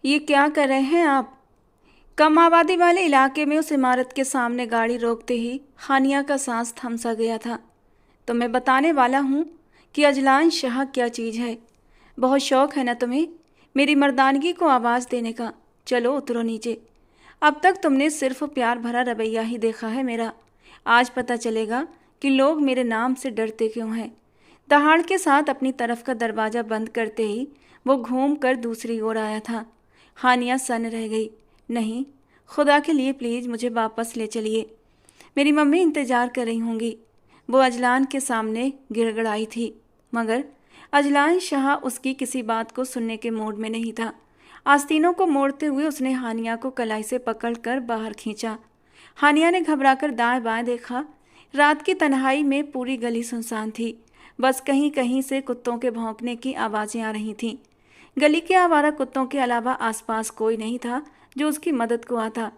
ये क्या कर रहे हैं आप? कम आबादी वाले इलाके में उस इमारत के सामने गाड़ी रोकते ही हानिया का सांस थम सा गया था। तो मैं बताने वाला हूँ कि अजलान शाह क्या चीज़ है। बहुत शौक है ना तुम्हें मेरी मर्दानगी को आवाज़ देने का। चलो उतरो नीचे। अब तक तुमने सिर्फ प्यार भरा रवैया ही देखा है मेरा। आज पता चलेगा कि लोग मेरे नाम से डरते क्यों हैं। दहाड़ के साथ अपनी तरफ का दरवाज़ा बंद करते ही वो घूम कर दूसरी ओर आया था। हानिया सन्न रह गई। नहीं, खुदा के लिए प्लीज़ मुझे वापस ले चलिए। मेरी मम्मी इंतज़ार कर रही होंगी। वो अजलान के सामने गिड़गड़ाई थी, मगर अजलान शाह उसकी किसी बात को सुनने के मूड में नहीं था। आस्तीनों को मोड़ते हुए उसने हानिया को कलाई से पकड़कर बाहर खींचा। हानिया ने घबराकर दाएं बाएं देखा। रात की तन्हाई में पूरी गली सुनसान थी। बस कहीं कहीं से कुत्तों के भौंकने की आवाज़ें आ रही थीं। गली के आवारा कुत्तों के अलावा आसपास कोई नहीं था जो उसकी मदद को आता।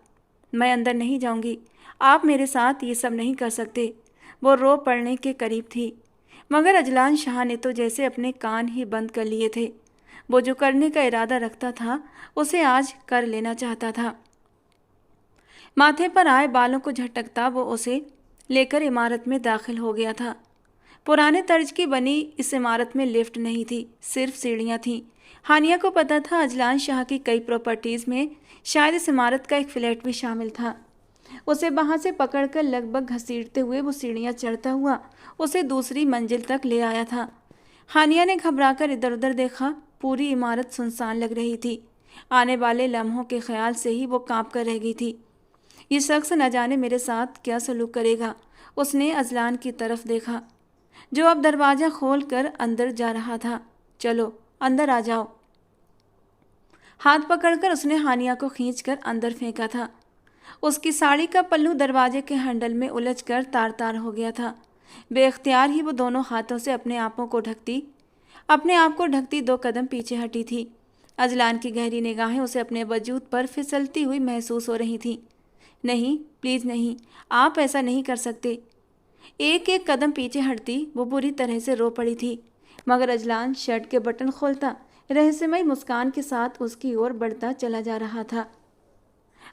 मैं अंदर नहीं जाऊंगी, आप मेरे साथ ये सब नहीं कर सकते। वो रो पड़ने के करीब थी, मगर अजलान शाह ने तो जैसे अपने कान ही बंद कर लिए थे। वो जो करने का इरादा रखता था उसे आज कर लेना चाहता था। माथे पर आए बालों को झटकता वो उसे लेकर इमारत में दाखिल हो गया था। पुराने तर्ज की बनी इस इमारत में लिफ्ट नहीं थी, सिर्फ सीढ़ियाँ थीं। हानिया को पता था अजलान शाह की कई प्रॉपर्टीज़ में शायद इस इमारत का एक फ्लैट भी शामिल था। उसे वहाँ से पकड़कर लगभग घसीटते हुए वो सीढ़ियाँ चढ़ता हुआ उसे दूसरी मंजिल तक ले आया था। हानिया ने घबराकर इधर उधर देखा। पूरी इमारत सुनसान लग रही थी। आने वाले लम्हों के ख्याल से ही वो काँप कर रह गई थी। ये शख्स न जाने मेरे साथ क्या सलूक करेगा। उसने अजलान की तरफ देखा, जो अब दरवाज़ा खोल कर अंदर जा रहा था। चलो अंदर आ जाओ। हाथ पकड़कर उसने हानिया को खींचकर अंदर फेंका था। उसकी साड़ी का पल्लू दरवाजे के हैंडल में उलझकर तार तार हो गया था। बेख्तियार ही वो दोनों हाथों से अपने आप को ढकती 2 कदम पीछे हटी थी। अजलान की गहरी निगाहें उसे अपने वजूद पर फिसलती हुई महसूस हो रही थीं। नहीं, प्लीज़ नहीं, आप ऐसा नहीं कर सकते। एक एक कदम पीछे हटती वो बुरी तरह से रो पड़ी थी, मगर अजलान शर्ट के बटन खोलता रहस्यमयी मुस्कान के साथ उसकी ओर बढ़ता चला जा रहा था।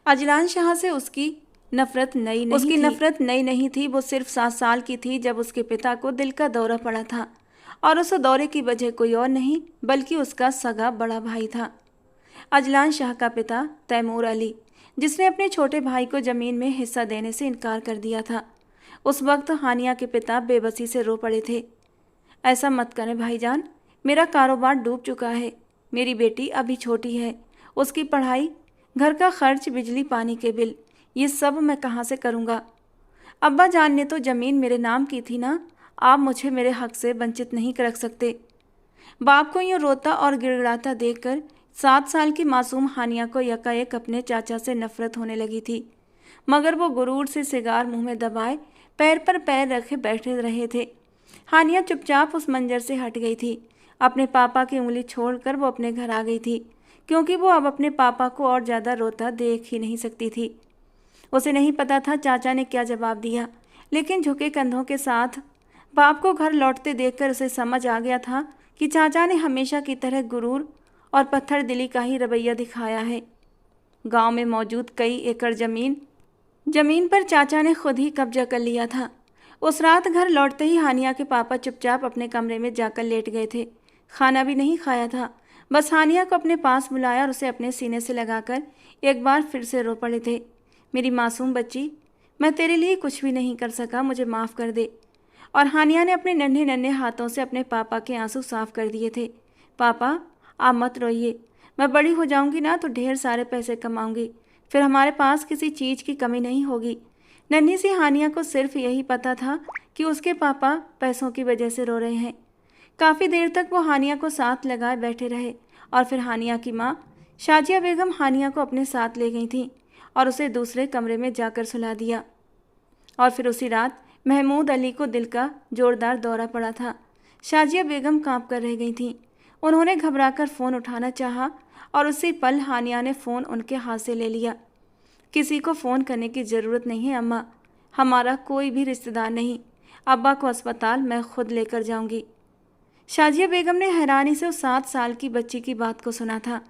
अजलान शाह से उसकी नफरत नई नहीं थी। वो सिर्फ 7 साल की थी जब उसके पिता को दिल का दौरा पड़ा था, और उस दौरे की वजह कोई और नहीं बल्कि उसका सगा बड़ा भाई था। अजलान शाह का पिता तैमूर अली, जिसने अपने छोटे भाई को ज़मीन में हिस्सा देने से इनकार कर दिया था। उस वक्त हानिया के पिता बेबसी से रो पड़े थे। ऐसा मत करें भाईजान, मेरा कारोबार डूब चुका है। मेरी बेटी अभी छोटी है, उसकी पढ़ाई, घर का खर्च, बिजली पानी के बिल, ये सब मैं कहाँ से करूँगा। अब्बा जान ने तो ज़मीन मेरे नाम की थी ना, आप मुझे मेरे हक से वंचित नहीं रख सकते। बाप को यूँ रोता और गिड़गिड़ाता देखकर 7 साल की मासूम हानिया को यकायक अपने चाचा से नफरत होने लगी थी, मगर वो गुरूर से सिगार मुंह में दबाए पैर पर पैर रखे बैठे रहे थे। हानिया चुपचाप उस मंजर से हट गई थी। अपने पापा की उंगली छोड़कर वो अपने घर आ गई थी, क्योंकि वो अब अपने पापा को और ज़्यादा रोता देख ही नहीं सकती थी। उसे नहीं पता था चाचा ने क्या जवाब दिया, लेकिन झुके कंधों के साथ बाप को घर लौटते देखकर उसे समझ आ गया था कि चाचा ने हमेशा की तरह गुरूर और पत्थर दिली का ही रवैया दिखाया है। गांव में मौजूद कई एकड़ जमीन पर चाचा ने खुद ही कब्जा कर लिया था। उस रात घर लौटते ही हानिया के पापा चुपचाप अपने कमरे में जाकर लेट गए थे। खाना भी नहीं खाया था, बस हानिया को अपने पास बुलाया और उसे अपने सीने से लगाकर एक बार फिर से रो पड़े थे। मेरी मासूम बच्ची, मैं तेरे लिए कुछ भी नहीं कर सका, मुझे माफ़ कर दे। और हानिया ने अपने नन्हे नन्हे हाथों से अपने पापा के आंसू साफ कर दिए थे। पापा, आप मत रोइए, मैं बड़ी हो जाऊंगी ना तो ढेर सारे पैसे कमाऊंगी, फिर हमारे पास किसी चीज़ की कमी नहीं होगी। नन्ही सी हानिया को सिर्फ यही पता था कि उसके पापा पैसों की वजह से रो रहे हैं। काफ़ी देर तक वो हानिया को साथ लगाए बैठे रहे, और फिर हानिया की माँ शाजिया बेगम हानिया को अपने साथ ले गई थी और उसे दूसरे कमरे में जाकर सुला दिया। और फिर उसी रात महमूद अली को दिल का जोरदार दौरा पड़ा था। शाजिया बेगम काँप कर रह गई थीं। उन्होंने घबराकर फ़ोन उठाना चाहा और उसी पल हानिया ने फ़ोन उनके हाथ से ले लिया। किसी को फ़ोन करने की ज़रूरत नहीं है अम्मा, हमारा कोई भी रिश्तेदार नहीं। अब्बा को अस्पताल मैं खुद लेकर जाऊंगी। शाजिया बेगम ने हैरानी से उस 7 साल की बच्ची की बात को सुना था,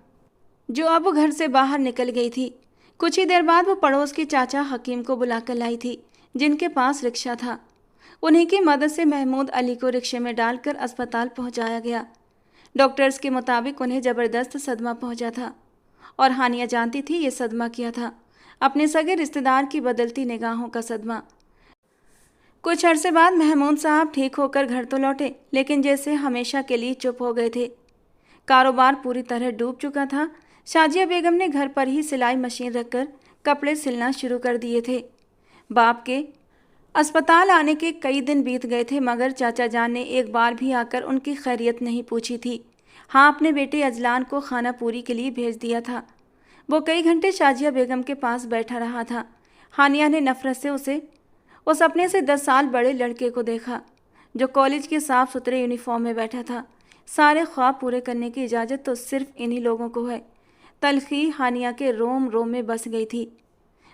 जो अब घर से बाहर निकल गई थी। कुछ ही देर बाद वो पड़ोस के चाचा हकीम को बुलाकर लाई थी, जिनके पास रिक्शा था। उन्हीं की मदद से महमूद अली को रिक्शे में डालकर अस्पताल पहुंचाया गया। डॉक्टर्स के मुताबिक उन्हें ज़बरदस्त सदमा पहुंचा था और हानिया जानती थी ये सदमा क्या था, अपने सगे रिश्तेदार की बदलती निगाहों का सदमा। कुछ अरसे बाद महमूद साहब ठीक होकर घर तो लौटे, लेकिन जैसे हमेशा के लिए चुप हो गए थे। कारोबार पूरी तरह डूब चुका था। शाजिया बेगम ने घर पर ही सिलाई मशीन रखकर कपड़े सिलना शुरू कर दिए थे। बाप के अस्पताल आने के कई दिन बीत गए थे, मगर चाचा जान ने एक बार भी आकर उनकी खैरियत नहीं पूछी थी। हाँ, अपने बेटे अजलान को खाना पूरी के लिए भेज दिया था। वो कई घंटे शाजिया बेगम के पास बैठा रहा था। हानिया ने नफरत से उस अपने से 10 साल बड़े लड़के को देखा, जो कॉलेज के साफ सुथरे यूनिफॉर्म में बैठा था। सारे ख्वाब पूरे करने की इजाज़त तो सिर्फ इन्हीं लोगों को है। तलखी हानिया के रोम रोम में बस गई थी।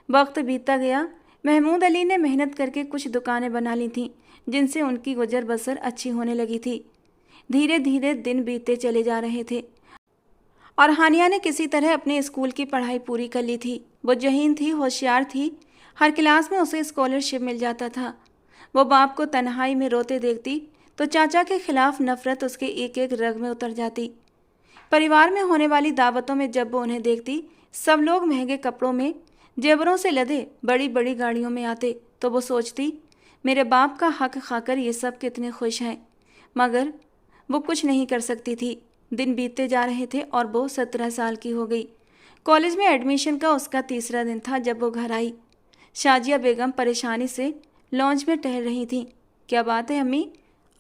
वक्त बीतता गया। महमूद अली ने मेहनत करके कुछ दुकानें बना ली थीं, जिनसे उनकी गुजर बसर अच्छी होने लगी थी। धीरे धीरे दिन बीतते चले जा रहे थे और हानिया ने किसी तरह अपने स्कूल की पढ़ाई पूरी कर ली थी। वो जहीन थी, होशियार थी। हर क्लास में उसे स्कॉलरशिप मिल जाता था। वो बाप को तन्हाई में रोते देखती तो चाचा के खिलाफ नफरत उसके एक एक रग में उतर जाती। परिवार में होने वाली दावतों में जब वो उन्हें देखती, सब लोग महंगे कपड़ों में, जेवरों से लदे बड़ी बड़ी गाड़ियों में आते, तो वो सोचती, मेरे बाप का हक खाकर ये सब कितने खुश हैं। मगर वो कुछ नहीं कर सकती थी। दिन बीतते जा रहे थे और वो 17 साल की हो गई। कॉलेज में एडमिशन का उसका तीसरा दिन था जब वो घर आई। शाजिया बेगम परेशानी से लॉन्च में टहल रही थी। क्या बात है अम्मी,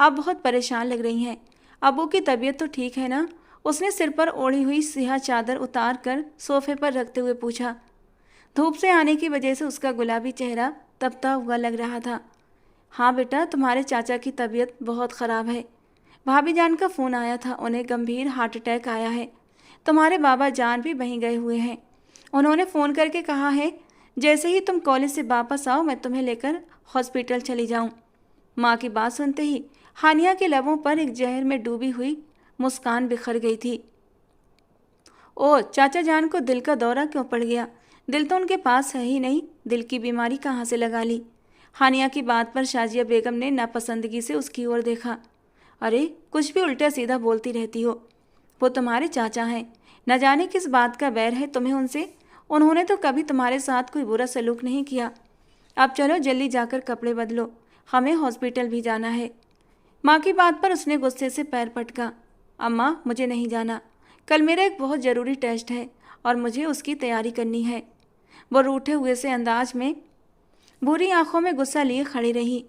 आप बहुत परेशान लग रही हैं। अबू की तबीयत तो ठीक है ना? उसने सिर पर ओढ़ी हुई सियाह चादर उतार कर सोफे पर रखते हुए पूछा। धूप से आने की वजह से उसका गुलाबी चेहरा तपता हुआ लग रहा था। हाँ बेटा, तुम्हारे चाचा की तबीयत बहुत ख़राब है। भाभी जान का फ़ोन आया था, उन्हें गंभीर हार्ट अटैक आया है। तुम्हारे बाबा जान भी वहीं गए हुए हैं। उन्होंने फ़ोन करके कहा है, जैसे ही तुम कॉलेज से वापस आओ मैं तुम्हें लेकर हॉस्पिटल चली जाऊँ। माँ की बात सुनते ही हानिया के लबों पर एक जहर में डूबी हुई मुस्कान बिखर गई थी। ओह, चाचा जान को दिल का दौरा क्यों पड़ गया? दिल तो उनके पास है ही नहीं, दिल की बीमारी कहाँ से लगा ली? हानिया की बात पर शाजिया बेगम ने नापसंदगी से उसकी ओर देखा। अरे, कुछ भी उल्टा सीधा बोलती रहती हो। वो तुम्हारे चाचा हैं, न जाने किस बात का बैर है तुम्हें उनसे। उन्होंने तो कभी तुम्हारे साथ कोई बुरा सलूक नहीं किया। अब चलो जल्दी जाकर कपड़े बदलो, हमें हॉस्पिटल भी जाना है। माँ की बात पर उसने गुस्से से पैर पटका। अम्मा, मुझे नहीं जाना। कल मेरा एक बहुत ज़रूरी टेस्ट है और मुझे उसकी तैयारी करनी है। वो रूठे हुए से अंदाज में बुरी आंखों में गुस्सा लिए खड़ी रही,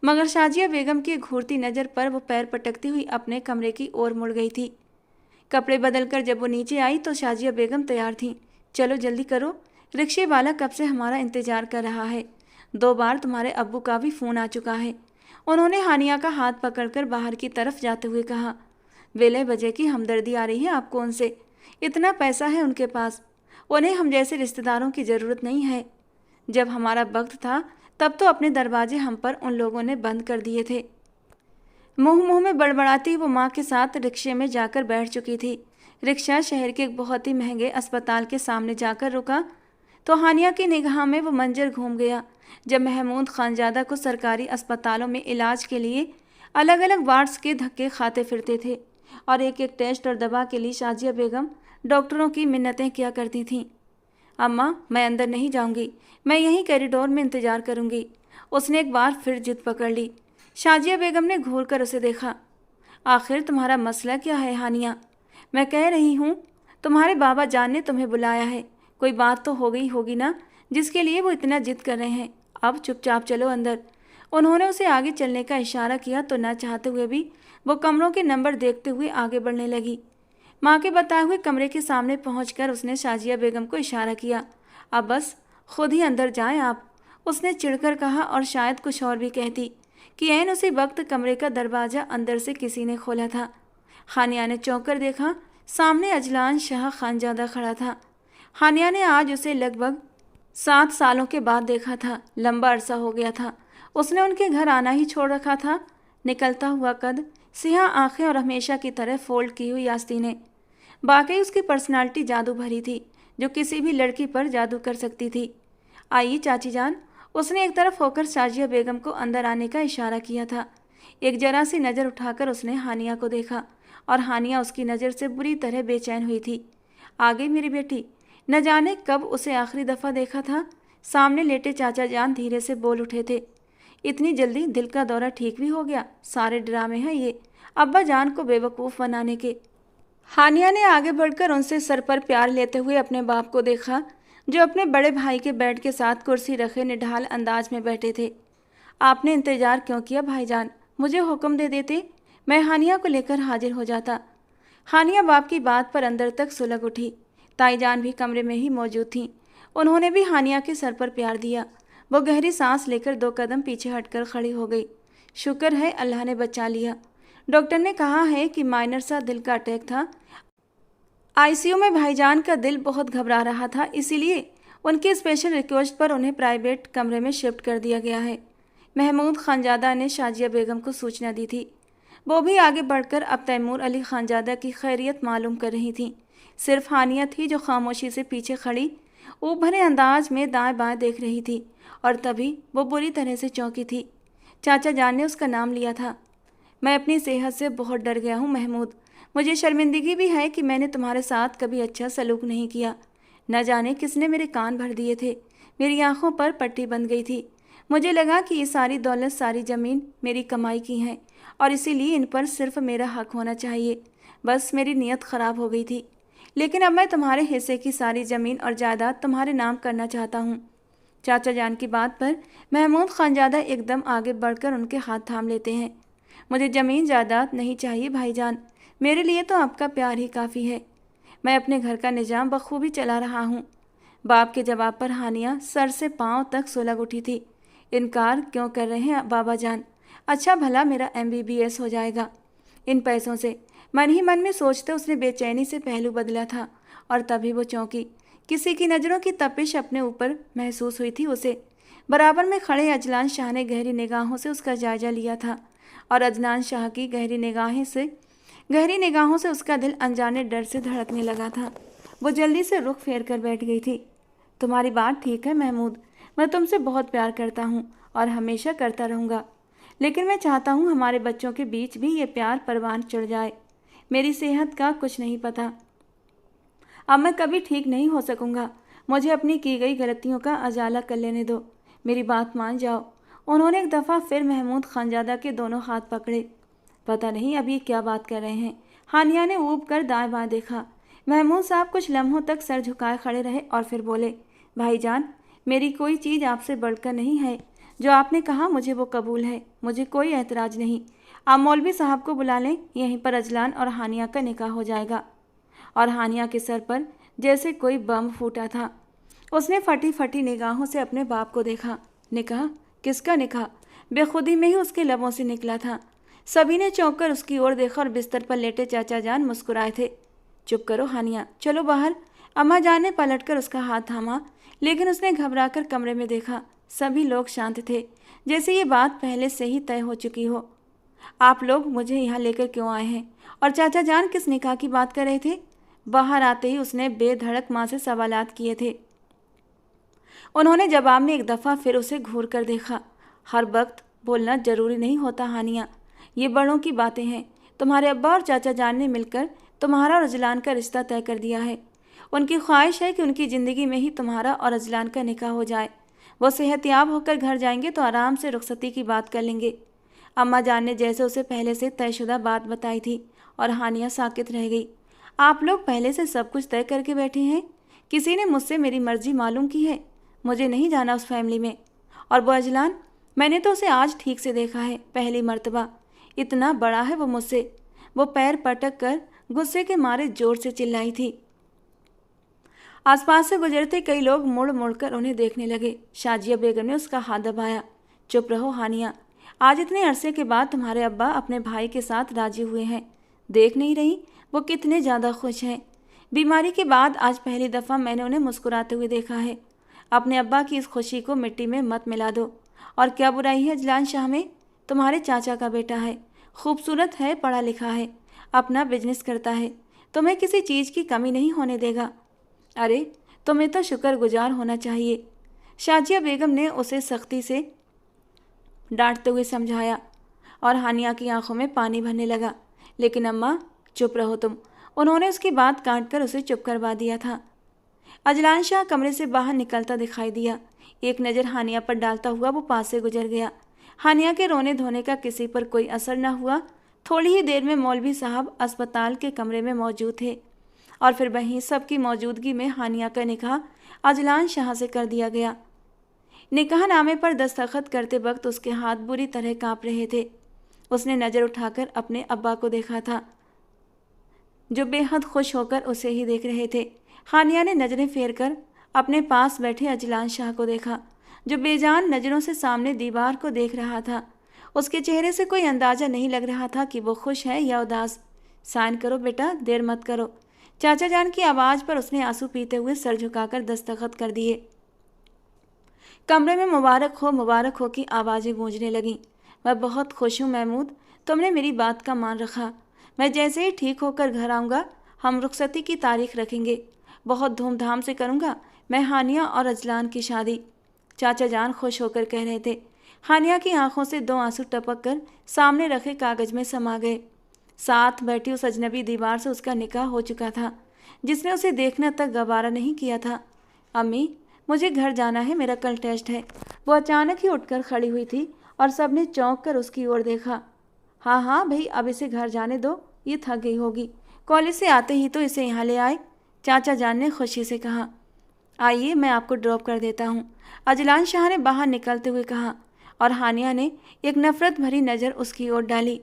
मगर शाजिया बेगम की घूरती नज़र पर वो पैर पटकती हुई अपने कमरे की ओर मुड़ गई थी। कपड़े बदलकर जब वो नीचे आई तो शाजिया बेगम तैयार थी। चलो जल्दी करो, रिक्शे वाला कब से हमारा इंतज़ार कर रहा है। 2 बार तुम्हारे अब्बू का भी फ़ोन आ चुका है। उन्होंने हानिया का हाथ पकड़कर बाहर की तरफ जाते हुए कहा। वेले बजे की हमदर्दी आ रही है आपको उनसे। इतना पैसा है उनके पास, उन्हें हम जैसे रिश्तेदारों की ज़रूरत नहीं है। जब हमारा वक्त था तब तो अपने दरवाजे हम पर उन लोगों ने बंद कर दिए थे। मुँह मुँह में बड़बड़ाती वो माँ के साथ रिक्शे में जाकर बैठ चुकी थी। रिक्शा शहर के एक बहुत ही महंगे अस्पताल के सामने जाकर रुका तो हानिया की निगाह में वो मंजर घूम गया जब महमूद खानजादा को सरकारी अस्पतालों में इलाज के लिए अलग अलग वार्ड्स के धक्के खाते फिरते थे और एक एक टेस्ट और दवा के लिए शाजिया बेगम डॉक्टरों की मिन्नतें किया करती थीं। अम्मा, मैं अंदर नहीं जाऊंगी, मैं यहीं कॉरिडोर में इंतज़ार करूंगी। उसने एक बार फिर जिद पकड़ ली। शाजिया बेगम ने घूर कर उसे देखा। आखिर तुम्हारा मसला क्या है हानिया? मैं कह रही हूँ, तुम्हारे बाबा जान ने तुम्हें बुलाया है। कोई बात तो हो गई होगी ना, जिसके लिए वो इतना जिद कर रहे हैं। अब चुपचाप चलो अंदर। उन्होंने उसे आगे चलने का इशारा किया तो न चाहते हुए भी वो कमरों के नंबर देखते हुए आगे बढ़ने लगी। माँ के बताए हुए कमरे के सामने पहुंचकर उसने शाजिया बेगम को इशारा किया। अब बस खुद ही अंदर जाएं आप, उसने चिढ़कर कहा और शायद कुछ और भी कहती कि ऐन उसी वक्त कमरे का दरवाज़ा अंदर से किसी ने खोला था। हानिया ने चौंक कर देखा, सामने अजलान शाह खानजादा खड़ा था। हानिया ने आज उसे लगभग 7 सालों के बाद देखा था। लंबा अरसा हो गया था उसने उनके घर आना ही छोड़ रखा था। निकलता हुआ कद, सियाह आंखें और हमेशा की तरह फोल्ड की हुई आस्तीनें। वाकई उसकी पर्सनालिटी जादू भरी थी, जो किसी भी लड़की पर जादू कर सकती थी। आइए चाची जान, उसने एक तरफ होकर शाजिया बेगम को अंदर आने का इशारा किया था। एक जरा सी नज़र उठाकर उसने हानिया को देखा और हानिया उसकी नज़र से बुरी तरह बेचैन हुई थी। आ गई मेरी बेटी। न जाने कब उसे आखिरी दफ़ा देखा था। सामने लेटे चाचा जान धीरे से बोल उठे थे। इतनी जल्दी दिल का दौरा ठीक भी हो गया? सारे ड्रामे हैं ये अब्बा जान को बेवकूफ़ बनाने के। हानिया ने आगे बढ़कर उनसे सर पर प्यार लेते हुए अपने बाप को देखा, जो अपने बड़े भाई के बेड के साथ कुर्सी रखे निढाल अंदाज में बैठे थे। आपने इंतजार क्यों किया भाईजान? मुझे हुक्म दे देते, मैं हानिया को लेकर हाजिर हो जाता। हानिया बाप की बात पर अंदर तक सुलग उठी। ताईजान भी कमरे में ही मौजूद थीं। उन्होंने भी हानिया के सर पर प्यार दिया। वो गहरी सांस लेकर 2 कदम पीछे हटकर खड़ी हो गई। शुक्र है अल्लाह ने बचा लिया। डॉक्टर ने कहा है कि माइनर सा दिल का अटैक था। आईसीयू में भाईजान का दिल बहुत घबरा रहा था, इसीलिए उनकी स्पेशल रिक्वेस्ट पर उन्हें प्राइवेट कमरे में शिफ्ट कर दिया गया है। महमूद खानजादा ने शाजिया बेगम को सूचना दी थी। वो भी आगे बढ़कर अब तैमूर अली खानजादा की खैरियत मालूम कर रही थी। सिर्फ हानिया थी जो खामोशी से पीछे खड़ी ऊब भरे अंदाज में दाएं बाएं देख रही थी, और तभी वो बुरी तरह से चौंकी थी। चाचा जान ने उसका नाम लिया था। मैं अपनी सेहत से बहुत डर गया हूँ महमूद। मुझे शर्मिंदगी भी है कि मैंने तुम्हारे साथ कभी अच्छा सलूक नहीं किया। न जाने किसने मेरे कान भर दिए थे। मेरी आंखों पर पट्टी बंध गई थी। मुझे लगा कि ये सारी दौलत, सारी ज़मीन मेरी कमाई की हैं और इसीलिए इन पर सिर्फ मेरा हक होना चाहिए। बस मेरी नीयत ख़राब हो गई थी। लेकिन अब मैं तुम्हारे हिस्से की सारी ज़मीन और जायदाद तुम्हारे नाम करना चाहता हूँ। चाचा जान की बात पर महमूद खानजादा एकदम आगे बढ़कर उनके हाथ थाम लेते हैं। मुझे ज़मीन जायदाद नहीं चाहिए भाईजान, मेरे लिए तो आपका प्यार ही काफ़ी है। मैं अपने घर का निज़ाम बखूबी चला रहा हूँ। बाप के जवाब पर हानिया सर से पाँव तक सुलग उठी थी। इनकार क्यों कर रहे हैं बाबा जान? अच्छा भला मेरा MBBS हो जाएगा इन पैसों से। मन ही मन में सोचते उसने बेचैनी से पहलू बदला था, और तभी वो चौंकी। किसी की नज़रों की तपिश अपने ऊपर महसूस हुई थी उसे। बराबर में खड़े अजलान शाह ने गहरी निगाहों से उसका जायजा लिया था, और अजलान शाह की गहरी निगाहों से उसका दिल अनजाने डर से धड़कने लगा था। वो जल्दी से रुख फेर कर बैठ गई थी। तुम्हारी बात ठीक है महमूद, मैं तुमसे बहुत प्यार करता हूँ और हमेशा करता रहूँगा। लेकिन मैं चाहता हूँ हमारे बच्चों के बीच भी ये प्यार परवान चढ़ जाए। मेरी सेहत का कुछ नहीं पता, अब मैं कभी ठीक नहीं हो सकूँगा। मुझे अपनी की गई गलतियों का अजाला कर लेने दो। मेरी बात मान जाओ। उन्होंने एक दफ़ा फिर महमूद खानजादा के दोनों हाथ पकड़े। पता नहीं अब ये क्या बात कर रहे हैं। हानिया ने ऊब कर दाएं बाएं देखा। महमूद साहब कुछ लम्हों तक सर झुकाए खड़े रहे और फिर बोले, भाईजान, मेरी कोई चीज़ आपसे बढ़कर नहीं है। जो आपने कहा मुझे वो कबूल है। मुझे कोई एतराज़ नहीं। आप मौलवी साहब को बुला लें, यहीं पर अजलान और हानिया का निकाह हो जाएगा। और हानिया के सर पर जैसे कोई बम फूटा था। उसने फटी फटी निगाहों से अपने बाप को देखा। निकाह? किसका निकाह? बेखुदी में ही उसके लबों से निकला था। सभी ने चौंक कर उसकी ओर देखा और बिस्तर पर लेटे चाचा जान मुस्कुराए थे। चुप करो हानिया, चलो बाहर। अम्मा जान ने पलटकर उसका हाथ थामा, लेकिन उसने घबराकर कमरे में देखा। सभी लोग शांत थे, जैसे ये बात पहले से ही तय हो चुकी हो। आप लोग मुझे यहाँ लेकर क्यों आए हैं? और चाचा जान किस निकाह की बात कर रहे थे? बाहर आते ही उसने बेधड़क माँ से सवालात किए थे। उन्होंने जवाब में एक दफ़ा फिर उसे घूर कर देखा। हर वक्त बोलना ज़रूरी नहीं होता हानिया, ये बड़ों की बातें हैं। तुम्हारे अब्बा और चाचा जान ने मिलकर तुम्हारा और अजलान का रिश्ता तय कर दिया है। उनकी ख्वाहिश है कि उनकी ज़िंदगी में ही तुम्हारा और अजलान का निकाह हो जाए। वो सेहतियाब होकर घर जाएंगे तो आराम से रुखसती की बात कर लेंगे। अम्मा जान ने जैसे उसे पहले से तयशुदा बात बताई थी, और हानिया साकित रह गई। आप लोग पहले से सब कुछ तय करके बैठे हैं? किसी ने मुझसे मेरी मर्जी मालूम की है? मुझे नहीं जाना उस फैमिली में। और वो अजलान, मैंने तो उसे आज ठीक से देखा है, पहली मर्तबा। इतना बड़ा है वो मुझसे। वो पैर पटक कर गुस्से के मारे जोर से चिल्लाई थी। आसपास से गुजरते कई लोग मुड़ मुड़ कर उन्हें देखने लगे। शाजिया बेगम ने उसका हाथ दबाया। चुप रहो हानिया, आज इतने अरसे के बाद तुम्हारे अब्बा अपने भाई के साथ राजी हुए हैं। देख नहीं रही वो कितने ज़्यादा खुश हैं। बीमारी के बाद आज पहली दफ़ा मैंने उन्हें मुस्कुराते हुए देखा है। अपने अब्बा की इस खुशी को मिट्टी में मत मिला दो। और क्या बुराई है अजलान शाह में? तुम्हारे चाचा का बेटा है, खूबसूरत है, पढ़ा लिखा है, अपना बिजनेस करता है। तुम्हें किसी चीज़ की कमी नहीं होने देगा। अरे, तुम्हें तो शुक्रगुजार होना चाहिए। शाजिया बेगम ने उसे सख्ती से डांटते हुए समझाया और हानिया की आंखों में पानी भरने लगा। लेकिन अम्मा, चुप रहो तुम। उन्होंने उसकी बात काट कर उसे चुप करवा दिया था। अजलान शाह कमरे से बाहर निकलता दिखाई दिया। एक नज़र हानिया पर डालता हुआ वो पास से गुजर गया। हानिया के रोने धोने का किसी पर कोई असर न हुआ। थोड़ी ही देर में मौलवी साहब अस्पताल के कमरे में मौजूद थे और फिर वहीं सबकी मौजूदगी में हानिया का निकाह अजलान शाह से कर दिया गया। निकाहनामे पर दस्तखत करते वक्त उसके हाथ बुरी तरह कांप रहे थे। उसने नज़र उठाकर अपने अब्बा को देखा था, जो बेहद खुश होकर उसे ही देख रहे थे। हानिया ने नज़रें फेर कर अपने पास बैठे अजलान शाह को देखा, जो बेजान नज़रों से सामने दीवार को देख रहा था। उसके चेहरे से कोई अंदाज़ा नहीं लग रहा था कि वो खुश है या उदास। साइन करो बेटा, देर मत करो। चाचा जान की आवाज़ पर उसने आंसू पीते हुए सर झुकाकर दस्तखत कर दिए। कमरे में मुबारक हो की आवाज़ें गूंजने लगीं। मैं बहुत खुश हूँ महमूद, तुमने मेरी बात का मान रखा। मैं जैसे ही ठीक होकर घर आऊँगा हम रुखसती की तारीख रखेंगे। बहुत धूमधाम से करूँगा मैं हानिया और अजलान की शादी। चाचा जान खुश होकर कह रहे थे। हानिया की आंखों से 2 आंसू टपक कर सामने रखे कागज़ में समा गए। साथ बैठी उस अजनबी दीवार से उसका निकाह हो चुका था, जिसने उसे देखना तक गवारा नहीं किया था। अम्मी, मुझे घर जाना है, मेरा कल टेस्ट है। वो अचानक ही उठकर खड़ी हुई थी और सबने चौंक कर उसकी ओर देखा। हाँ हाँ भाई, अब इसे घर जाने दो, ये थक गई होगी। कॉलेज से आते ही तो इसे यहाँ ले आए, चाचा जान ने खुशी से कहा। आइए, मैं आपको ड्रॉप कर देता हूँ, अजलान शाह ने बाहर निकलते हुए कहा और हानिया ने एक नफ़रत भरी नज़र उसकी ओर डाली।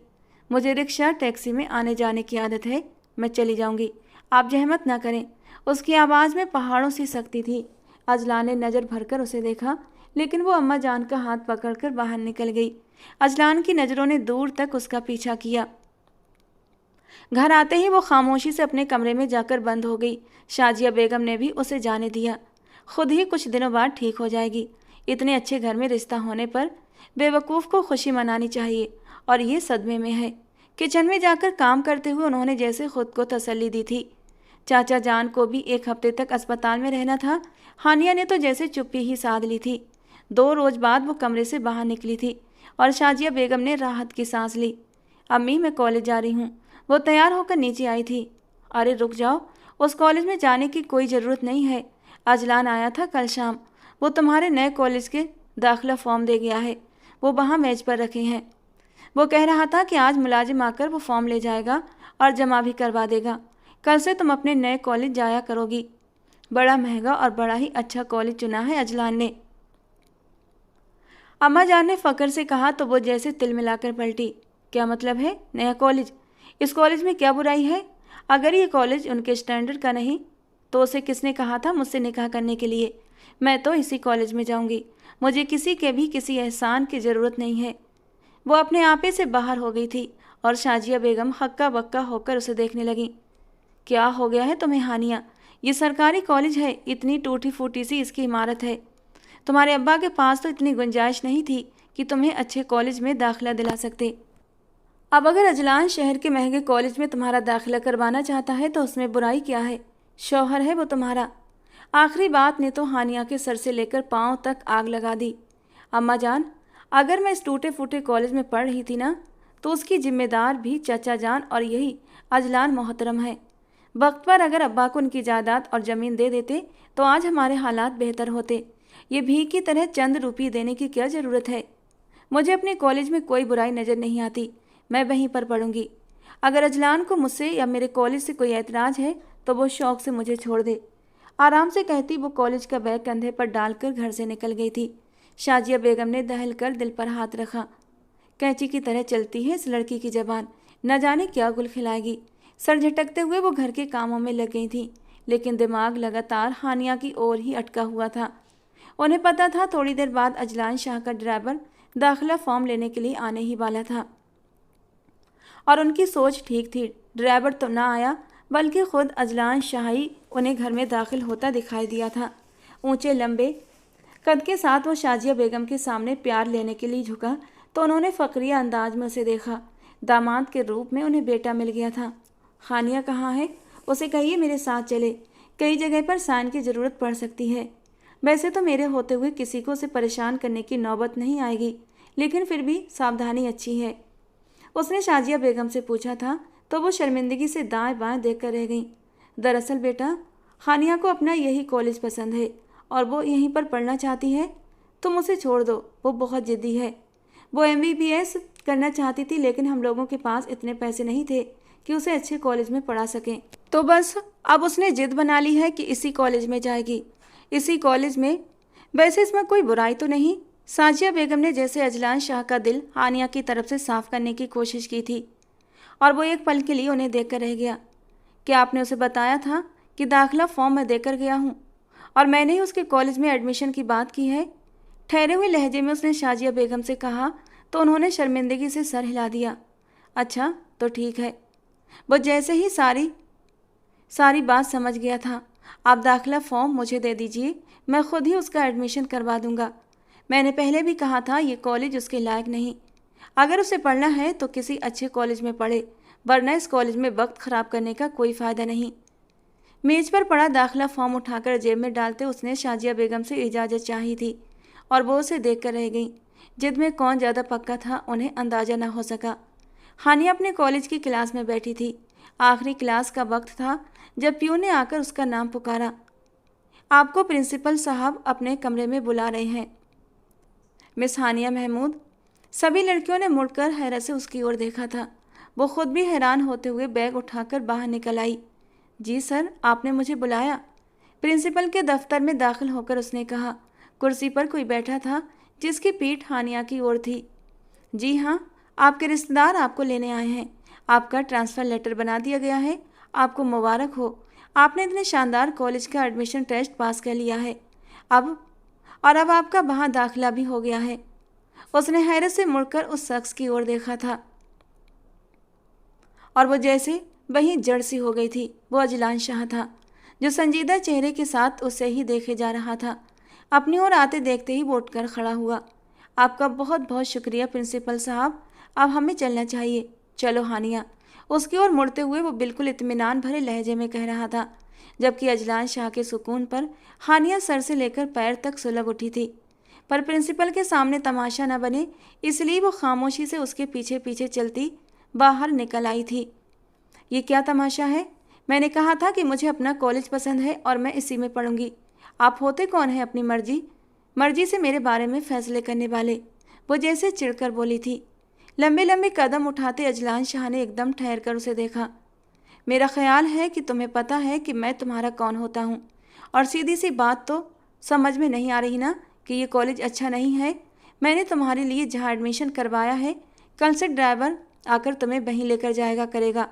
मुझे रिक्शा टैक्सी में आने जाने की आदत है, मैं चली जाऊँगी, आप जहमत ना करें। उसकी आवाज़ में पहाड़ों सी सख्ती थी। अजलान ने नज़र भरकर उसे देखा, लेकिन वो अम्मा जान का हाथ पकड़कर बाहर निकल गई। अजलान की नज़रों ने दूर तक उसका पीछा किया। घर आते ही वो खामोशी से अपने कमरे में जाकर बंद हो गई। शाजिया बेगम ने भी उसे जाने दिया। खुद ही कुछ दिनों बाद ठीक हो जाएगी। इतने अच्छे घर में रिश्ता होने पर बेवकूफ़ को खुशी मनानी चाहिए और ये सदमे में है। किचन में जाकर काम करते हुए उन्होंने जैसे खुद को तसल्ली दी थी। चाचा जान को भी 1 हफ्ते तक अस्पताल में रहना था। हानिया ने तो जैसे चुप्पी ही साध ली थी। 2 रोज़ बाद वो कमरे से बाहर निकली थी और शाजिया बेगम ने राहत की सांस ली। अम्मी, मैं कॉलेज जा रही हूँ। वो तैयार होकर नीचे आई थी। अरे रुक जाओ, उस कॉलेज में जाने की कोई ज़रूरत नहीं है। अजलान आया था कल शाम, वो तुम्हारे नए कॉलेज के दाखिला फॉर्म दे गया है, वो वहाँ मेज पर रखे हैं। वो कह रहा था कि आज मुलाजिम आकर वो फॉर्म ले जाएगा और जमा भी करवा देगा। कल से तुम अपने नए कॉलेज जाया करोगी। बड़ा महंगा और बड़ा ही अच्छा कॉलेज चुना है अजलान ने, अम्मा जान ने फ़क्र से कहा तो वो जैसे तिल मिलाकर पलटी। क्या मतलब है नया कॉलेज? इस कॉलेज में क्या बुराई है? अगर ये कॉलेज उनके स्टैंडर्ड का नहीं तो उसे किसने कहा था मुझसे निकाह करने के लिए? मैं तो इसी कॉलेज में जाऊंगी। मुझे किसी के भी किसी एहसान की ज़रूरत नहीं है। वो अपने आपे से बाहर हो गई थी और शाजिया बेगम हक्का बक्का होकर उसे देखने लगी। क्या हो गया है तुम्हें हानिया? ये सरकारी कॉलेज है, इतनी टूटी फूटी सी इसकी इमारत है। तुम्हारे अब्बा के पास तो इतनी गुंजाइश नहीं थी कि तुम्हें अच्छे कॉलेज में दाखिला दिला सकते। अब अगर अजलान शहर के महंगे कॉलेज में तुम्हारा दाखिला करवाना चाहता है तो उसमें बुराई क्या है? शौहर है वो तुम्हारा। आखिरी बात ने तो हानिया के सर से लेकर पाँव तक आग लगा दी। अम्मा जान, अगर मैं इस टूटे फूटे कॉलेज में पढ़ रही थी ना, तो उसकी जिम्मेदार भी चाचा जान और यही अजलान मोहतरम है। वक्त पर अगर अब्बा को उनकी जायदाद और ज़मीन दे देते तो आज हमारे हालात बेहतर होते। ये भीख की तरह चंद रुपये देने की क्या ज़रूरत है? मुझे अपने कॉलेज में कोई बुराई नज़र नहीं आती, मैं वहीं पर पढ़ूंगी। अगर अजलान को मुझसे या मेरे कॉलेज से कोई एतराज़ है तो वो शौक़ से मुझे छोड़ दे। आराम से कहती वो कॉलेज का बैग कंधे पर डालकर घर से निकल गई थी। शाजिया बेगम ने दहल कर दिल पर हाथ रखा। कैंची की तरह चलती है इस लड़की की ज़बान, न जाने क्या गुल खिलाएगी। सर झटकते हुए वो घर के कामों में लग गई थी, लेकिन दिमाग लगातार हानिया की ओर ही अटका हुआ था। उन्हें पता था थोड़ी देर बाद अजलान शाह का ड्राइवर दाखिला फॉर्म लेने के लिए आने ही वाला था और उनकी सोच ठीक थी। ड्राइवर तो ना आया बल्कि खुद अजलान शाह ही उन्हें घर में दाखिल होता दिखाई दिया था। ऊंचे लंबे कद के साथ वो शाजिया बेगम के सामने प्यार लेने के लिए झुका तो उन्होंने फ़क्रिया अंदाज में उसे देखा। दामाद के रूप में उन्हें बेटा मिल गया था। हानिया कहाँ है? उसे कहिए मेरे साथ चले, कई जगह पर साइन की ज़रूरत पड़ सकती है। वैसे तो मेरे होते हुए किसी को उसे परेशान करने की नौबत नहीं आएगी, लेकिन फिर भी सावधानी अच्छी है। उसने शाजिया बेगम से पूछा था तो वो शर्मिंदगी से दाएं बाएं देखकर रह गई। दरअसल बेटा, हानिया को अपना यही कॉलेज पसंद है और वो यहीं पर पढ़ना चाहती है। तुम उसे छोड़ दो, वो बहुत जिद्दी है। वो MBBS करना चाहती थी, लेकिन हम लोगों के पास इतने पैसे नहीं थे कि उसे अच्छे कॉलेज में पढ़ा सकें। तो बस अब उसने जिद बना ली है कि इसी कॉलेज में जाएगी, इसी कॉलेज में। वैसे इसमें कोई बुराई तो नहीं। साजिया बेगम ने जैसे अजलान शाह का दिल हानिया की तरफ से साफ करने की कोशिश की थी, और वो एक पल के लिए उन्हें देखकर रह गया। क्या आपने उसे बताया था कि दाखिला फॉर्म मैं देकर गया हूँ और मैंने ही उसके कॉलेज में एडमिशन की बात की है? ठहरे हुए लहजे में उसने शाजिया बेगम से कहा तो उन्होंने शर्मिंदगी से सर हिला दिया। अच्छा तो ठीक है। वो जैसे ही सारी बात समझ गया था। आप दाखिला फॉर्म मुझे दे दीजिए, मैं खुद ही उसका एडमिशन करवा दूंगा। मैंने पहले भी कहा था ये कॉलेज उसके लायक नहीं। अगर उसे पढ़ना है तो किसी अच्छे कॉलेज में पढ़े, वरना इस कॉलेज में वक्त ख़राब करने का कोई फ़ायदा नहीं। मेज़ पर पड़ा दाखिला फॉर्म उठाकर जेब में डालते उसने शाजिया बेगम से इजाज़त चाही थी, और वो उसे देखकर रह गई। जिद में कौन ज़्यादा पक्का था उन्हें अंदाज़ा न हो सका। हानिया अपने कॉलेज की क्लास में बैठी थी। आखिरी क्लास का वक्त था जब प्यून ने आकर उसका नाम पुकारा। आपको प्रिंसिपल साहब अपने कमरे में बुला रहे हैं, मिस हानिया महमूद। सभी लड़कियों ने मुड़कर हैरत से उसकी ओर देखा था। वो खुद भी हैरान होते हुए बैग उठाकर बाहर निकल आई। जी सर, आपने मुझे बुलाया? प्रिंसिपल के दफ्तर में दाखिल होकर उसने कहा। कुर्सी पर कोई बैठा था जिसकी पीठ हानिया की ओर थी। जी हाँ, आपके रिश्तेदार आपको लेने आए हैं। आपका ट्रांसफ़र लेटर बना दिया गया है। आपको मुबारक हो, आपने इतने शानदार कॉलेज का एडमिशन टेस्ट पास कर लिया है। अब आपका वहाँ दाखिला भी हो गया है। उसने हैरत से मुड़कर उस शख्स की ओर देखा था और वो जैसे वहीं जड़ सी हो गई थी। वो अजलान शाह था, जो संजीदा चेहरे के साथ उसे ही देखे जा रहा था। अपनी ओर आते देखते ही वो उठकर खड़ा हुआ। आपका बहुत बहुत शुक्रिया प्रिंसिपल साहब, अब हमें चलना चाहिए। चलो हानिया, उसकी ओर मुड़ते हुए वो बिल्कुल इत्मीनान भरे लहजे में कह रहा था, जबकि अजलान शाह के सुकून पर हानिया सर से लेकर पैर तक सुलग उठी थी। पर प्रिंसिपल के सामने तमाशा न बने, इसलिए वो खामोशी से उसके पीछे पीछे चलती बाहर निकल आई थी। ये क्या तमाशा है? मैंने कहा था कि मुझे अपना कॉलेज पसंद है और मैं इसी में पढ़ूंगी। आप होते कौन हैं अपनी मर्जी से मेरे बारे में फैसले करने वाले? वो जैसे चिढ़कर बोली थी। लंबे लंबे कदम उठाते अजलान शाह ने एकदम ठहर कर उसे देखा। मेरा ख्याल है कि तुम्हें पता है कि मैं तुम्हारा कौन होता हूँ, और सीधी सी बात तो समझ में नहीं आ रही ना कि ये कॉलेज अच्छा नहीं है। मैंने तुम्हारे लिए जहाँ एडमिशन करवाया है, कल से ड्राइवर आकर तुम्हें वहीं लेकर जाएगा करेगा।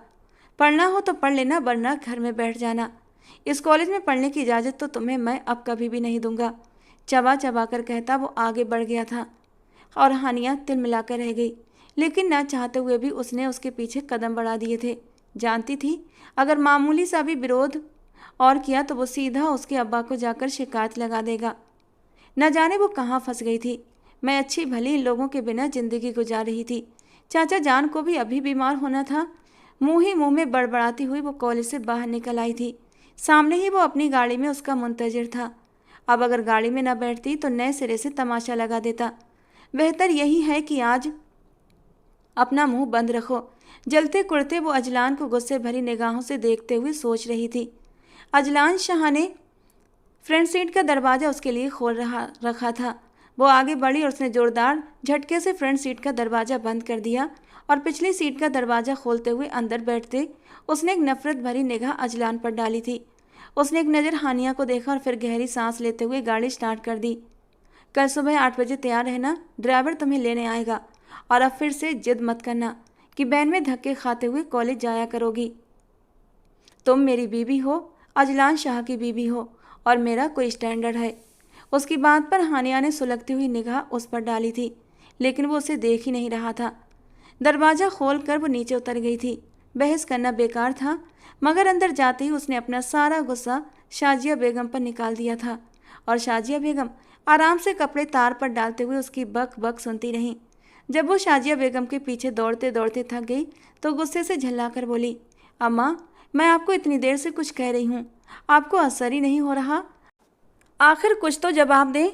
पढ़ना हो तो पढ़ लेना, वरना घर में बैठ जाना। इस कॉलेज में पढ़ने की इजाज़त तो तुम्हें मैं अब कभी भी नहीं दूंगा। चबा चबा कर कहता वो आगे बढ़ गया था और हानिया तिलमिलाकर रह गई, लेकिन ना चाहते हुए भी उसने उसके पीछे कदम बढ़ा दिए थे। जानती थी अगर मामूली सा भी विरोध और किया तो वो सीधा उसके अब्बा को जाकर शिकायत लगा देगा। न जाने वो कहाँ फंस गई थी। मैं अच्छी भली इन लोगों के बिना ज़िंदगी गुजार रही थी। चाचा जान को भी अभी बीमार होना था। मुँह ही मुँह में बड़बड़ाती हुई वो कॉलेज से बाहर निकल आई थी। सामने ही वो अपनी गाड़ी में उसका मुंतजिर था। अब अगर गाड़ी में न बैठती तो नए सिरे से तमाशा लगा देता। बेहतर यही है कि आज अपना मुंह बंद रखो। जलते कुड़ते वो अजलान को गुस्से भरी निगाहों से देखते हुए सोच रही थी। अजलान शाह ने फ्रंट सीट का दरवाज़ा उसके लिए खोल रखा था। वो आगे बढ़ी और उसने जोरदार झटके से फ्रंट सीट का दरवाज़ा बंद कर दिया और पिछली सीट का दरवाज़ा खोलते हुए अंदर बैठते उसने एक नफरत भरी निगाह अजलान पर डाली थी। उसने एक नज़र हानिया को देखा और फिर गहरी सांस लेते हुए गाड़ी स्टार्ट कर दी। कल सुबह 8 बजे तैयार रहना, ड्राइवर तुम्हें लेने आएगा। और अब फिर से जिद मत करना कि वैन में धक्के खाते हुए कॉलेज जाया करोगी। तुम मेरी बीवी हो, अजलान शाह की बीवी हो, और मेरा कोई स्टैंडर्ड है। उसकी बात पर हानिया ने सुलगती हुई निगाह उस पर डाली थी, लेकिन वो उसे देख ही नहीं रहा था। दरवाज़ा खोलकर वो नीचे उतर गई थी। बहस करना बेकार था, मगर अंदर जाते ही उसने अपना सारा गुस्सा शाजिया बेगम पर निकाल दिया था, और शाजिया बेगम आराम से कपड़े तार पर डालते हुए उसकी बक बक सुनती रहीं। जब वो शाजिया बेगम के पीछे दौड़ते दौड़ते थक गई तो गुस्से से झल्लाकर बोली, अम्मा मैं आपको इतनी देर से कुछ कह रही हूँ, आपको असर ही नहीं हो रहा। आखिर कुछ तो जवाब दें।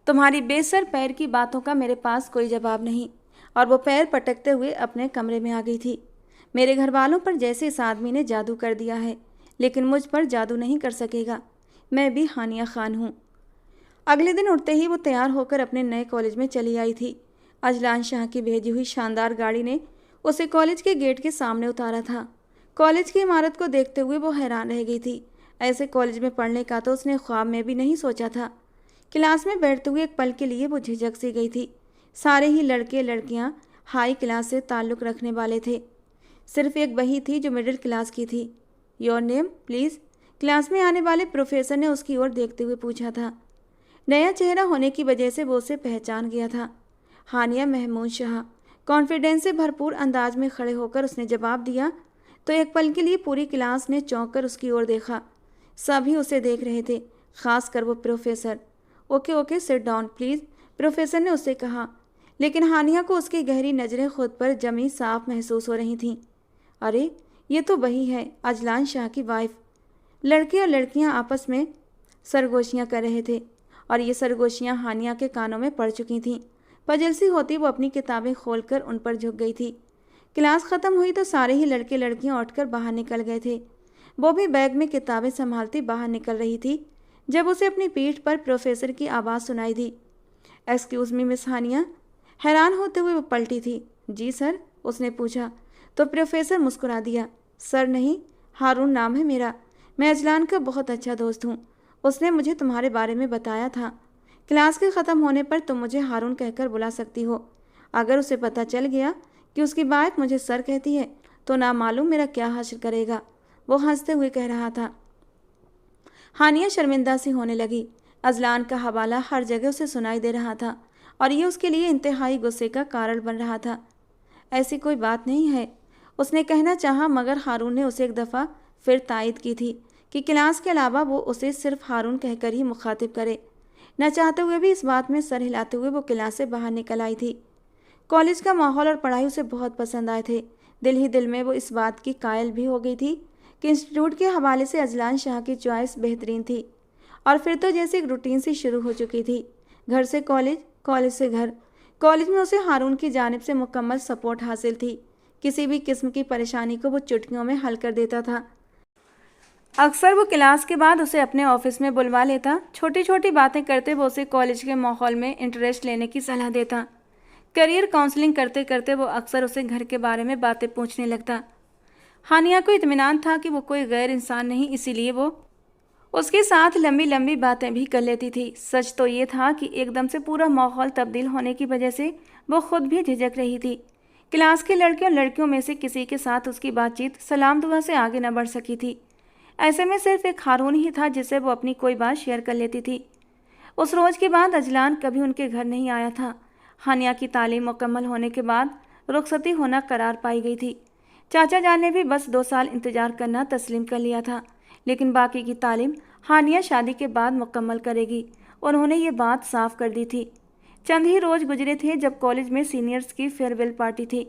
तुम्हारी बेसर पैर की बातों का मेरे पास कोई जवाब नहीं। और वो पैर पटकते हुए अपने कमरे में आ गई थी। मेरे घर वालों पर जैसे इस आदमी ने जादू कर दिया है, लेकिन मुझ पर जादू नहीं कर सकेगा। मैं भी हानिया खान हूँ। अगले दिन उठते ही वो तैयार होकर अपने नए कॉलेज में चली आई थी। अजलान शाह की भेजी हुई शानदार गाड़ी ने उसे कॉलेज के गेट के सामने उतारा था। कॉलेज की इमारत को देखते हुए वो हैरान रह गई थी। ऐसे कॉलेज में पढ़ने का तो उसने ख्वाब में भी नहीं सोचा था। क्लास में बैठते हुए एक पल के लिए वो झिझक सी गई थी। सारे ही लड़के लड़कियां हाई क्लास से ताल्लुक़ रखने वाले थे। सिर्फ एक वही थी जो मिडिल क्लास की थी। योर नेम प्लीज़, क्लास में आने वाले प्रोफेसर ने उसकी ओर देखते हुए पूछा था। नया चेहरा होने की वजह से वो उसे पहचान गया था। हानिया महमूद शाह। कॉन्फिडेंस से भरपूर अंदाज में खड़े होकर उसने जवाब दिया तो एक पल के लिए पूरी क्लास ने चौंक कर उसकी ओर देखा। सभी उसे देख रहे थे, खासकर वो professor. Okay okay sit down please, professor ने उससे कहा। लेकिन हानिया को उसकी गहरी नज़रें खुद पर जमी साफ महसूस हो रही थीं। अरे ये तो वही है, अजलान शाह की वाइफ। लड़के और लड़कियां आपस में सरगोशियां कर रहे थे और ये सरगोशियां हानिया के कानों में पड़ चुकी थीं। पजल सी होती वो अपनी किताबें खोलकर उन पर झुक गई थी। क्लास ख़त्म हुई तो सारे ही लड़के लड़कियां उठकर बाहर निकल गए थे। वो भी बैग में किताबें संभालती बाहर निकल रही थी जब उसे अपनी पीठ पर प्रोफेसर की आवाज़ सुनाई दी। एक्सक्यूज़ मी मिस हानिया। हैरान होते हुए वो पलटी थी। जी सर, उसने पूछा तो प्रोफेसर मुस्कुरा दिया। सर नहीं, हारून नाम है मेरा। मैं अजलान का बहुत अच्छा दोस्त हूँ। उसने मुझे तुम्हारे बारे में बताया था। क्लास के ख़त्म होने पर तुम मुझे हारून कहकर बुला सकती हो। अगर उसे पता चल गया कि उसकी वाइफ मुझे सर कहती है तो ना मालूम मेरा क्या हासिल करेगा, वो हंसते हुए कह रहा था। हानिया शर्मिंदा सी होने लगी। अजलान का हवाला हर जगह उसे सुनाई दे रहा था और ये उसके लिए इंतहाई गुस्से का कारण बन रहा था। ऐसी कोई बात नहीं है, उसने कहना चाहा, मगर हारून ने उसे एक दफ़ा फिर तायद की थी कि क्लास के अलावा वो उसे सिर्फ हारून कहकर ही मुखातिब करे। न चाहते हुए भी इस बात में सर हिलाते हुए वो क्लास से बाहर निकल आई थी। कॉलेज का माहौल और पढ़ाई उसे बहुत पसंद आए थे। दिल ही दिल में वो इस बात की कायल भी हो गई थी कि इंस्टीट्यूट के हवाले से अजलान शाह की चॉइस बेहतरीन थी। और फिर तो जैसे एक रूटीन सी शुरू हो चुकी थी। घर से कॉलेज, कॉलेज से घर। कॉलेज में उसे हारून की जानिब से मुकम्मल सपोर्ट हासिल थी। किसी भी किस्म की परेशानी को वो चुटकियों में हल कर देता था। अक्सर वो क्लास के बाद उसे अपने ऑफिस में बुलवा लेता। छोटी छोटी बातें करते वो उसे कॉलेज के माहौल में इंटरेस्ट लेने की सलाह देता। करियर काउंसलिंग करते करते वो अक्सर उसे घर के बारे में बातें पूछने लगता। हानिया को इत्मीनान था कि वो कोई गैर इंसान नहीं, इसीलिए वो उसके साथ लंबी लंबी बातें भी कर लेती थी। सच तो ये था कि एकदम से पूरा माहौल तब्दील होने की वजह से वो खुद भी झिझक रही थी। क्लास के लड़के और लड़कियों में से किसी के साथ उसकी बातचीत सलाम दुआ से आगे न बढ़ सकी थी। ऐसे में सिर्फ एक हारून ही था जिससे वो अपनी कोई बात शेयर कर लेती थी। उस रोज़ के बाद अजलान कभी उनके घर नहीं आया था। हानिया की तालीम मुकम्मल होने के बाद रुखसती होना करार पाई गई थी। चाचा जान ने भी बस 2 साल इंतज़ार करना तस्लीम कर लिया था, लेकिन बाकी की तालीम हानिया शादी के बाद मुकम्मल करेगी। उन्होंने ये बात साफ कर दी थी। चंद ही रोज़ गुजरे थे जब कॉलेज में सीनियर्स की फेयरवेल पार्टी थी।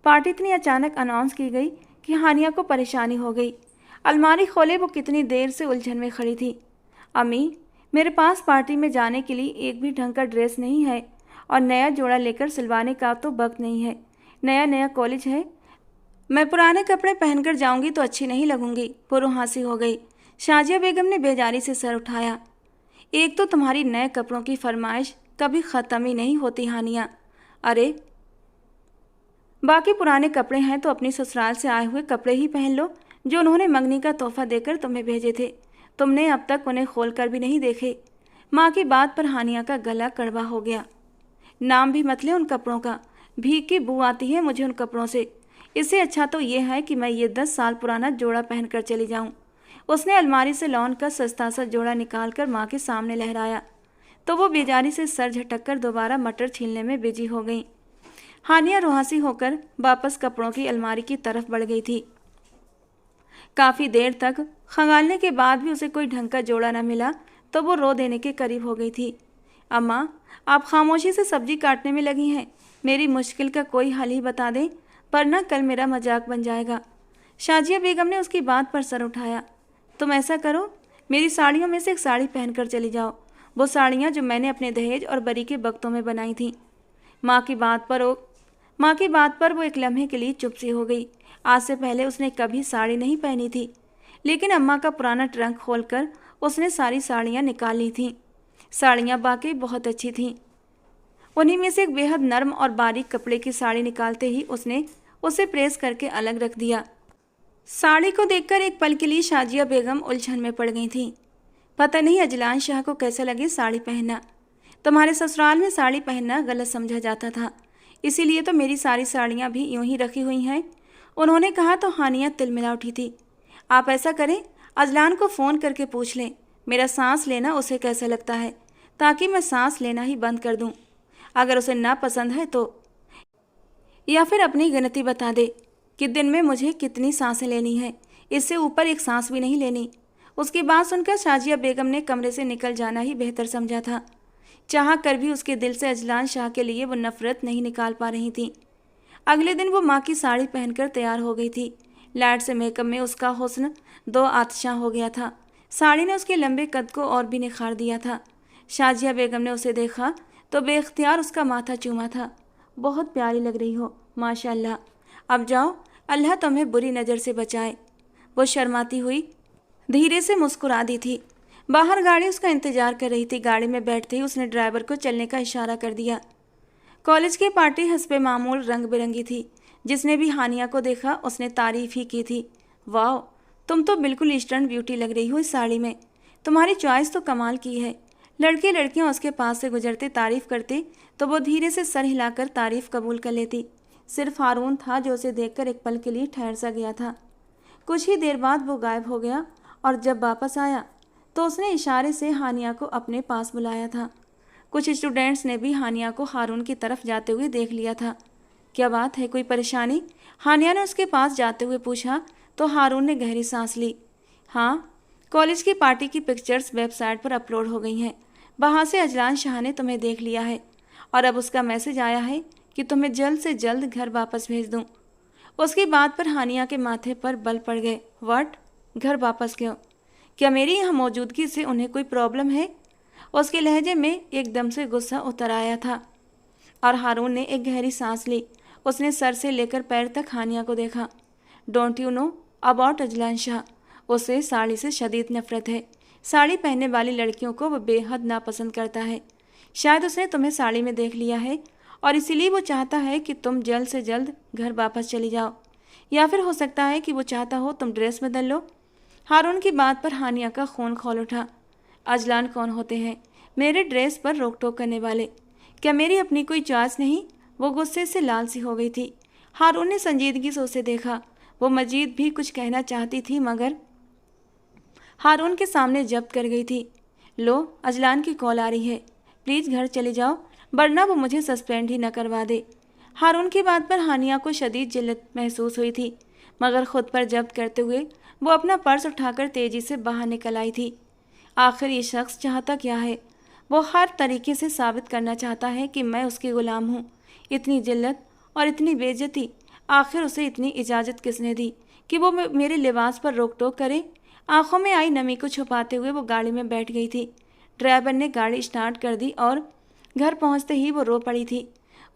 पार्टी इतनी अचानक अनाउंस की गई कि हानिया को परेशानी हो गई। अलमारी खोले वो कितनी देर से उलझन में खड़ी थी। अम्मी, मेरे पास पार्टी में जाने के लिए एक भी ढंग का ड्रेस नहीं है और नया जोड़ा लेकर सिलवाने का तो वक्त नहीं है। नया नया कॉलेज है, मैं पुराने कपड़े पहनकर जाऊंगी तो अच्छी नहीं लगूंगी। पुरुहासी हो गई। शाजिया बेगम ने बेजारी से सर उठाया। एक तो तुम्हारी नए कपड़ों की फरमाइश कभी ख़त्म ही नहीं होती हानिया। अरे बाकी पुराने कपड़े हैं तो अपनी ससुराल से आए हुए कपड़े ही पहन लो जो उन्होंने मंगनी का तोहफा देकर तुम्हें भेजे थे। तुमने अब तक उन्हें खोल कर भी नहीं देखे। माँ की बात पर हानिया का गला कड़वा हो गया। नाम भी मत ले उन कपड़ों का, भीग की बू आती है मुझे उन कपड़ों से। इससे अच्छा तो ये है कि मैं ये 10 साल पुराना जोड़ा पहन कर चली जाऊँ। उसने अलमारी से लॉन का सस्ता सा जोड़ा निकाल कर माँ के सामने लहराया तो वो बेजारी से सर झटक कर दोबारा मटर छीलने में बिजी हो गई। हानिया रुहासी होकर वापस कपड़ों की अलमारी की तरफ बढ़ गई थी। काफ़ी देर तक खंगालने के बाद भी उसे कोई ढंग का जोड़ा न मिला तो वो रो देने के करीब हो गई थी। अम्मा, आप खामोशी से सब्जी काटने में लगी हैं। मेरी मुश्किल का कोई हल ही बता दें, वरना कल मेरा मजाक बन जाएगा। शाजिया बेगम ने उसकी बात पर सर उठाया। तुम ऐसा करो, मेरी साड़ियों में से एक साड़ी पहनकर चली जाओ, वो साड़ियाँ जो मैंने अपने दहेज और बरी के वक्तों में बनाई थीं। माँ की बात पर वो एक लम्हे के लिए चुप सी हो गई। आज से पहले उसने कभी साड़ी नहीं पहनी थी, लेकिन अम्मा का पुराना ट्रंक खोलकर उसने सारी साड़ियाँ निकाल ली थीं। साड़ियाँ वाकई बहुत अच्छी थीं। उन्हीं में से एक बेहद नर्म और बारीक कपड़े की साड़ी निकालते ही उसने उसे प्रेस करके अलग रख दिया। साड़ी को देखकर एक पल के लिए शाजिया बेगम उलझन में पड़ गई थी। पता नहीं अजलान शाह को कैसा लगे साड़ी पहनना। तुम्हारे ससुराल में साड़ी पहनना गलत समझा जाता था, इसीलिए तो मेरी सारी साड़ियाँ भी यूं ही रखी हुई हैं, उन्होंने कहा तो हानिया तिलमिला उठी थी। आप ऐसा करें, अजलान को फ़ोन करके पूछ लें मेरा सांस लेना उसे कैसा लगता है, ताकि मैं सांस लेना ही बंद कर दूं। अगर उसे ना पसंद है तो या फिर अपनी गिनती बता दे कि दिन में मुझे कितनी सांसें लेनी है, इससे ऊपर एक सांस भी नहीं लेनी। उसकी बात सुनकर शाजिया बेगम ने कमरे से निकल जाना ही बेहतर समझा था। चाह कर भी उसके दिल से अजलान शाह के लिए वो नफरत नहीं निकाल पा रही थी। अगले दिन वो माँ की साड़ी पहनकर तैयार हो गई थी। लाइट से मेकअप में उसका हुस्न दो आतिशा हो गया था। साड़ी ने उसके लंबे कद को और भी निखार दिया था। शाजिया बेगम ने उसे देखा तो बेख्तियार उसका माथा चूमा था। बहुत प्यारी लग रही हो माशाल्लाह। अब जाओ, अल्लाह तुम्हें बुरी नज़र से बचाए। वो शर्माती हुई धीरे से मुस्कुरा दी थी। बाहर गाड़ी उसका इंतजार कर रही थी। गाड़ी में बैठते ही उसने ड्राइवर को चलने का इशारा कर दिया। कॉलेज की पार्टी हस्बे मामूल रंग बिरंगी थी। जिसने भी हानिया को देखा उसने तारीफ ही की थी। वाह, तुम तो बिल्कुल ईस्टर्न ब्यूटी लग रही हो इस साड़ी में। तुम्हारी चॉइस तो कमाल की है। लड़के लड़कियां उसके पास से गुजरते तारीफ करते तो वो धीरे से सर हिलाकर तारीफ कबूल कर लेती। सिर्फ हारून था जो उसे देखकर एक पल के लिए ठहर सा गया था। कुछ ही देर बाद वो गायब हो गया और जब वापस आया तो उसने इशारे से हानिया को अपने पास बुलाया था। कुछ स्टूडेंट्स ने भी हानिया को हारून की तरफ जाते हुए देख लिया था। क्या बात है, कोई परेशानी? हानिया ने उसके पास जाते हुए पूछा तो हारून ने गहरी सांस ली। हाँ, कॉलेज की पार्टी की पिक्चर्स वेबसाइट पर अपलोड हो गई हैं। वहाँ से अजलान शाह ने तुम्हें देख लिया है और अब उसका मैसेज आया है कि तुम्हें जल्द से जल्द घर वापस भेज दूँ। उसकी बात पर हानिया के माथे पर बल पड़ गए। व्हाट? घर वापस क्यों? क्या मेरी यहाँ मौजूदगी से उन्हें कोई प्रॉब्लम है? उसके लहजे में एकदम से गुस्सा उतर आया था और हारून ने एक गहरी सांस ली। उसने सर से लेकर पैर तक हानिया को देखा। Don't you know about Azlan Shah? उसे साड़ी से शदीद नफरत है। साड़ी पहनने वाली लड़कियों को वह बेहद नापसंद करता है। शायद उसने तुम्हें साड़ी में देख लिया है और इसीलिए वो चाहता है कि तुम जल्द से जल्द घर वापस चली जाओ, या फिर हो सकता है कि वो चाहता हो तुम ड्रेस बदल लो। हारून की बात पर हानिया का खून खौल उठा। अजलान कौन होते हैं मेरे ड्रेस पर रोक टोक करने वाले? क्या मेरी अपनी कोई चॉइस नहीं? वो गुस्से से लाल सी हो गई थी। हारून ने संजीदगी से उसे देखा। वो मजीद भी कुछ कहना चाहती थी मगर हारून के सामने जब्त कर गई थी। लो, अजलान की कॉल आ रही है, प्लीज़ घर चले जाओ वरना वो मुझे सस्पेंड ही न करवा दे। हारून की बात पर हानिया को शदीद जिल्लत महसूस हुई थी, मगर खुद पर जब्त करते हुए वो अपना पर्स उठाकर तेजी से बाहर निकल आई थी। आखिर ये शख्स चाहता क्या है? वो हर तरीके से साबित करना चाहता है कि मैं उसकी गुलाम हूँ। इतनी जिल्लत और इतनी बेइज्जती, आखिर उसे इतनी इजाज़त किसने दी कि वो मेरे लिबास पर रोक टोक करे? आंखों में आई नमी को छुपाते हुए वो गाड़ी में बैठ गई थी। ड्राइवर ने गाड़ी स्टार्ट कर दी और घर पहुंचते ही वो रो पड़ी थी।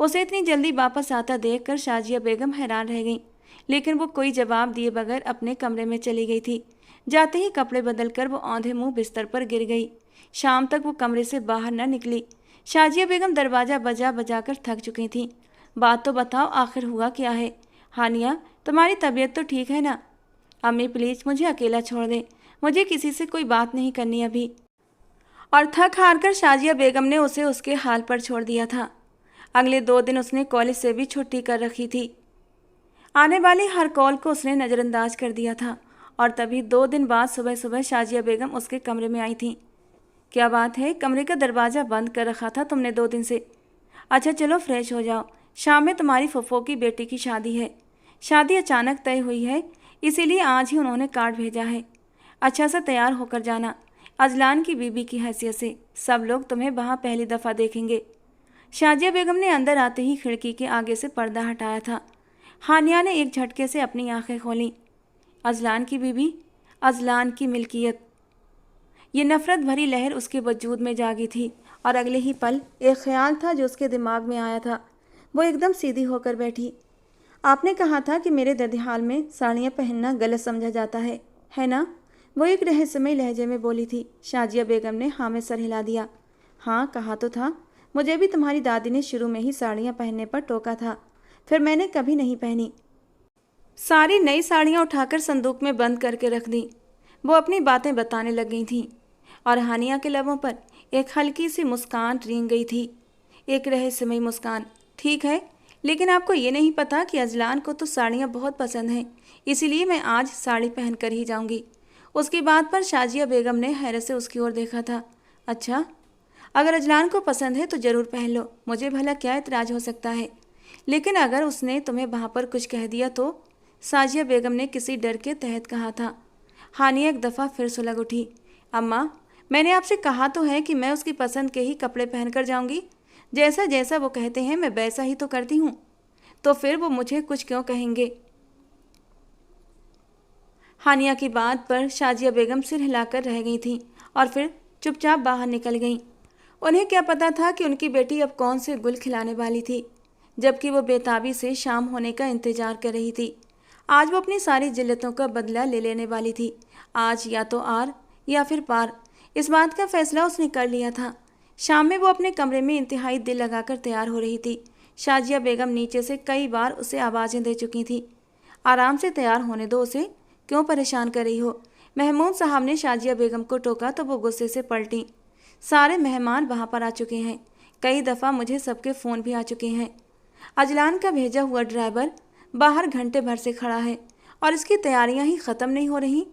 उसे इतनी जल्दी वापस आता देखकर शाजिया बेगम हैरान रह गई, लेकिन वो कोई जवाब दिए बगैर अपने कमरे में चली गई थी। जाते ही कपड़े बदलकर वो औंधे मुंह बिस्तर पर गिर गई। शाम तक वो कमरे से बाहर न निकली। शाजिया बेगम दरवाज़ा बजा बजा कर थक चुकी थी। बात तो बताओ, आखिर हुआ क्या है? हानिया, तुम्हारी तबीयत तो ठीक है ना? अम्मी प्लीज़ मुझे अकेला छोड़ दें, मुझे किसी से कोई बात नहीं करनी अभी। और थक हार कर शाजिया बेगम ने उसे उसके हाल पर छोड़ दिया था। अगले 2 दिन उसने कॉलेज से भी छुट्टी कर रखी थी। आने वाली हर कॉल को उसने नज़रअंदाज कर दिया था और तभी 2 दिन बाद सुबह सुबह शाजिया बेगम उसके कमरे में आई थी। क्या बात है, कमरे का दरवाज़ा बंद कर रखा था तुमने 2 दिन से? अच्छा चलो फ्रेश हो जाओ, शाम में तुम्हारी फुफ्फो की बेटी की शादी है। शादी अचानक तय हुई है, इसीलिए आज ही उन्होंने कार्ड भेजा है। अच्छा सा तैयार होकर जाना, अजलान की बीबी की हैसियत से सब लोग तुम्हें वहाँ पहली दफ़ा देखेंगे। शाजिया बेगम ने अंदर आते ही खिड़की के आगे से पर्दा हटाया था। हानिया ने एक झटके से अपनी आंखें खोलीं। अजलान की बीवी, अजलान की मिल्कियत। ये नफ़रत भरी लहर उसके वजूद में जागी थी और अगले ही पल एक ख्याल था जो उसके दिमाग में आया था। वो एकदम सीधी होकर बैठी। आपने कहा था कि मेरे ददिहाल में साड़ियाँ पहनना गलत समझा जाता है ना? वो एक रहस्यमय लहजे में बोली थी। शाजिया बेगम ने हाँ में सर हिला दिया। हाँ, कहा तो था। मुझे भी तुम्हारी दादी ने शुरू में ही साड़ियाँ पहनने पर टोका था, फिर मैंने कभी नहीं पहनी। सारी नई साड़ियाँ उठाकर संदूक में बंद करके रख दी। वो अपनी बातें बताने लग गई थी और हानिया के लबों पर एक हल्की सी मुस्कान रेंग गई थी, एक रहस्यमयी मुस्कान। ठीक है, लेकिन आपको ये नहीं पता कि अजलान को तो साड़ियाँ बहुत पसंद हैं, इसीलिए मैं आज साड़ी पहन कर ही जाऊंगी। उसकी बात पर शाजिया बेगम ने हैरत से उसकी ओर देखा था। अच्छा, अगर अजलान को पसंद है तो ज़रूर पहन लो, मुझे भला क्या इतराज़ हो सकता है। लेकिन अगर उसने तुम्हें वहाँ पर कुछ कह दिया तो? साजिया बेगम ने किसी डर के तहत कहा था। हानिया एक दफ़ा फिर सुलग उठी। अम्मा, मैंने आपसे कहा तो है कि मैं उसकी पसंद के ही कपड़े पहन कर जाऊंगी। जैसा जैसा वो कहते हैं मैं वैसा ही तो करती हूँ, तो फिर वो मुझे कुछ क्यों कहेंगे? हानिया की बात पर शाजिया बेगम सिर हिलाकर रह गई थी और फिर चुपचाप बाहर निकल गईं। उन्हें क्या पता था कि उनकी बेटी अब कौन से गुल खिलाने वाली थी, जबकि वो बेताबी से शाम होने का इंतजार कर रही थी। आज वो अपनी सारी जिल्लतों का बदला ले लेने वाली थी। आज या तो आर या फिर पार, इस बात का फैसला उसने कर लिया था। शाम में वो अपने कमरे में इंतहाई दिल लगाकर तैयार हो रही थी। शाजिया बेगम नीचे से कई बार उसे आवाज़ें दे चुकी थी। आराम से तैयार होने दो उसे, क्यों परेशान कर रही हो? महमूद साहब ने शाजिया बेगम को टोका तो वो गुस्से से पलटी। सारे मेहमान वहाँ पर आ चुके हैं, कई दफ़ा मुझे सबके फ़ोन भी आ चुके हैं। अजलान का भेजा हुआ ड्राइवर बाहर घंटे भर से खड़ा है और इसकी तैयारियां ही ख़त्म नहीं हो रही।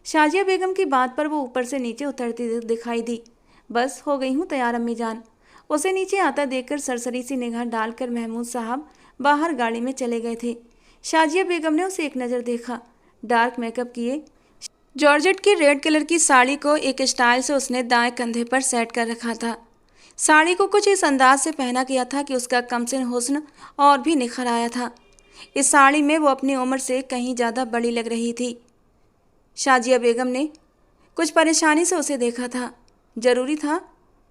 शाजिया बेगम की बात पर वो ऊपर से नीचे उतरती दिखाई दी। बस हो गई हूँ तैयार अम्मी जान। उसे नीचे आता देखकर सरसरी सी निगाह डालकर महमूद साहब बाहर गाड़ी में चले गए थे। शाजिया बेगम ने उसे एक नज़र देखा। डार्क मेकअप किए, जॉर्जेट की रेड कलर की साड़ी को एक स्टाइल से उसने दाएं कंधे पर सेट कर रखा था। साड़ी को कुछ इस अंदाज से पहना गया था कि उसका कमसिन हुस्न और भी निखर आया था। इस साड़ी में वो अपनी उम्र से कहीं ज़्यादा बड़ी लग रही थी। शाजिया बेगम ने कुछ परेशानी से उसे देखा था। ज़रूरी था?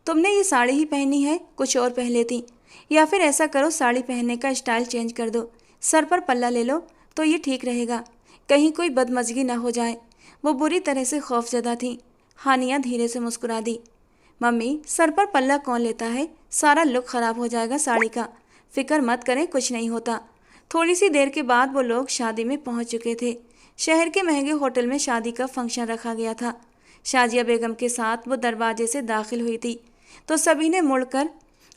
तुमने ये साड़ी ही पहनी है, कुछ और पहन लेती। या फिर ऐसा करो, साड़ी पहनने का स्टाइल चेंज कर दो, सर पर पल्ला ले लो तो ये ठीक रहेगा, कहीं कोई बदमज़गी ना हो जाए। वो बुरी तरह से खौफजदा थी। हानिया धीरे से मुस्कुरा दी। मम्मी, सर पर पल्ला कौन लेता है? सारा लुक ख़राब हो जाएगा साड़ी का। फिक्र मत करें, कुछ नहीं होता। थोड़ी सी देर के बाद वो लोग शादी में पहुंच चुके थे। शहर के महंगे होटल में शादी का फंक्शन रखा गया था। शाजिया बेगम के साथ वो दरवाजे से दाखिल हुई थी तो सभी ने मुड़कर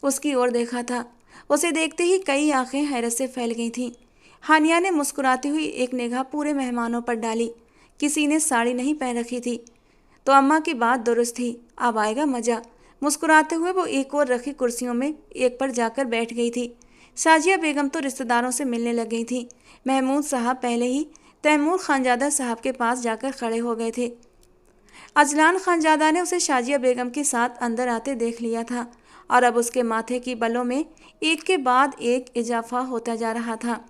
उसकी ओर देखा था। उसे देखते ही कई आंखें हैरत से फैल गई थीं। हानिया ने मुस्कुराती हुई एक निगाह पूरे मेहमानों पर डाली। किसी ने साड़ी नहीं पहन रखी थी, तो अम्मा की बात दुरुस्त थी, अब आएगा मज़ा। मुस्कुराते हुए वो एक और रखी कुर्सियों में एक पर जाकर बैठ गई थी। शाजिया बेगम तो रिश्तेदारों से मिलने लग गई थी। महमूद साहब पहले ही तैमूर खानजादा साहब के पास जाकर खड़े हो गए थे। अजलान खानजादा ने उसे शाजिया बेगम के साथ अंदर आते देख लिया था और अब उसके माथे की बलों में एक के बाद एक इजाफा होता जा रहा था।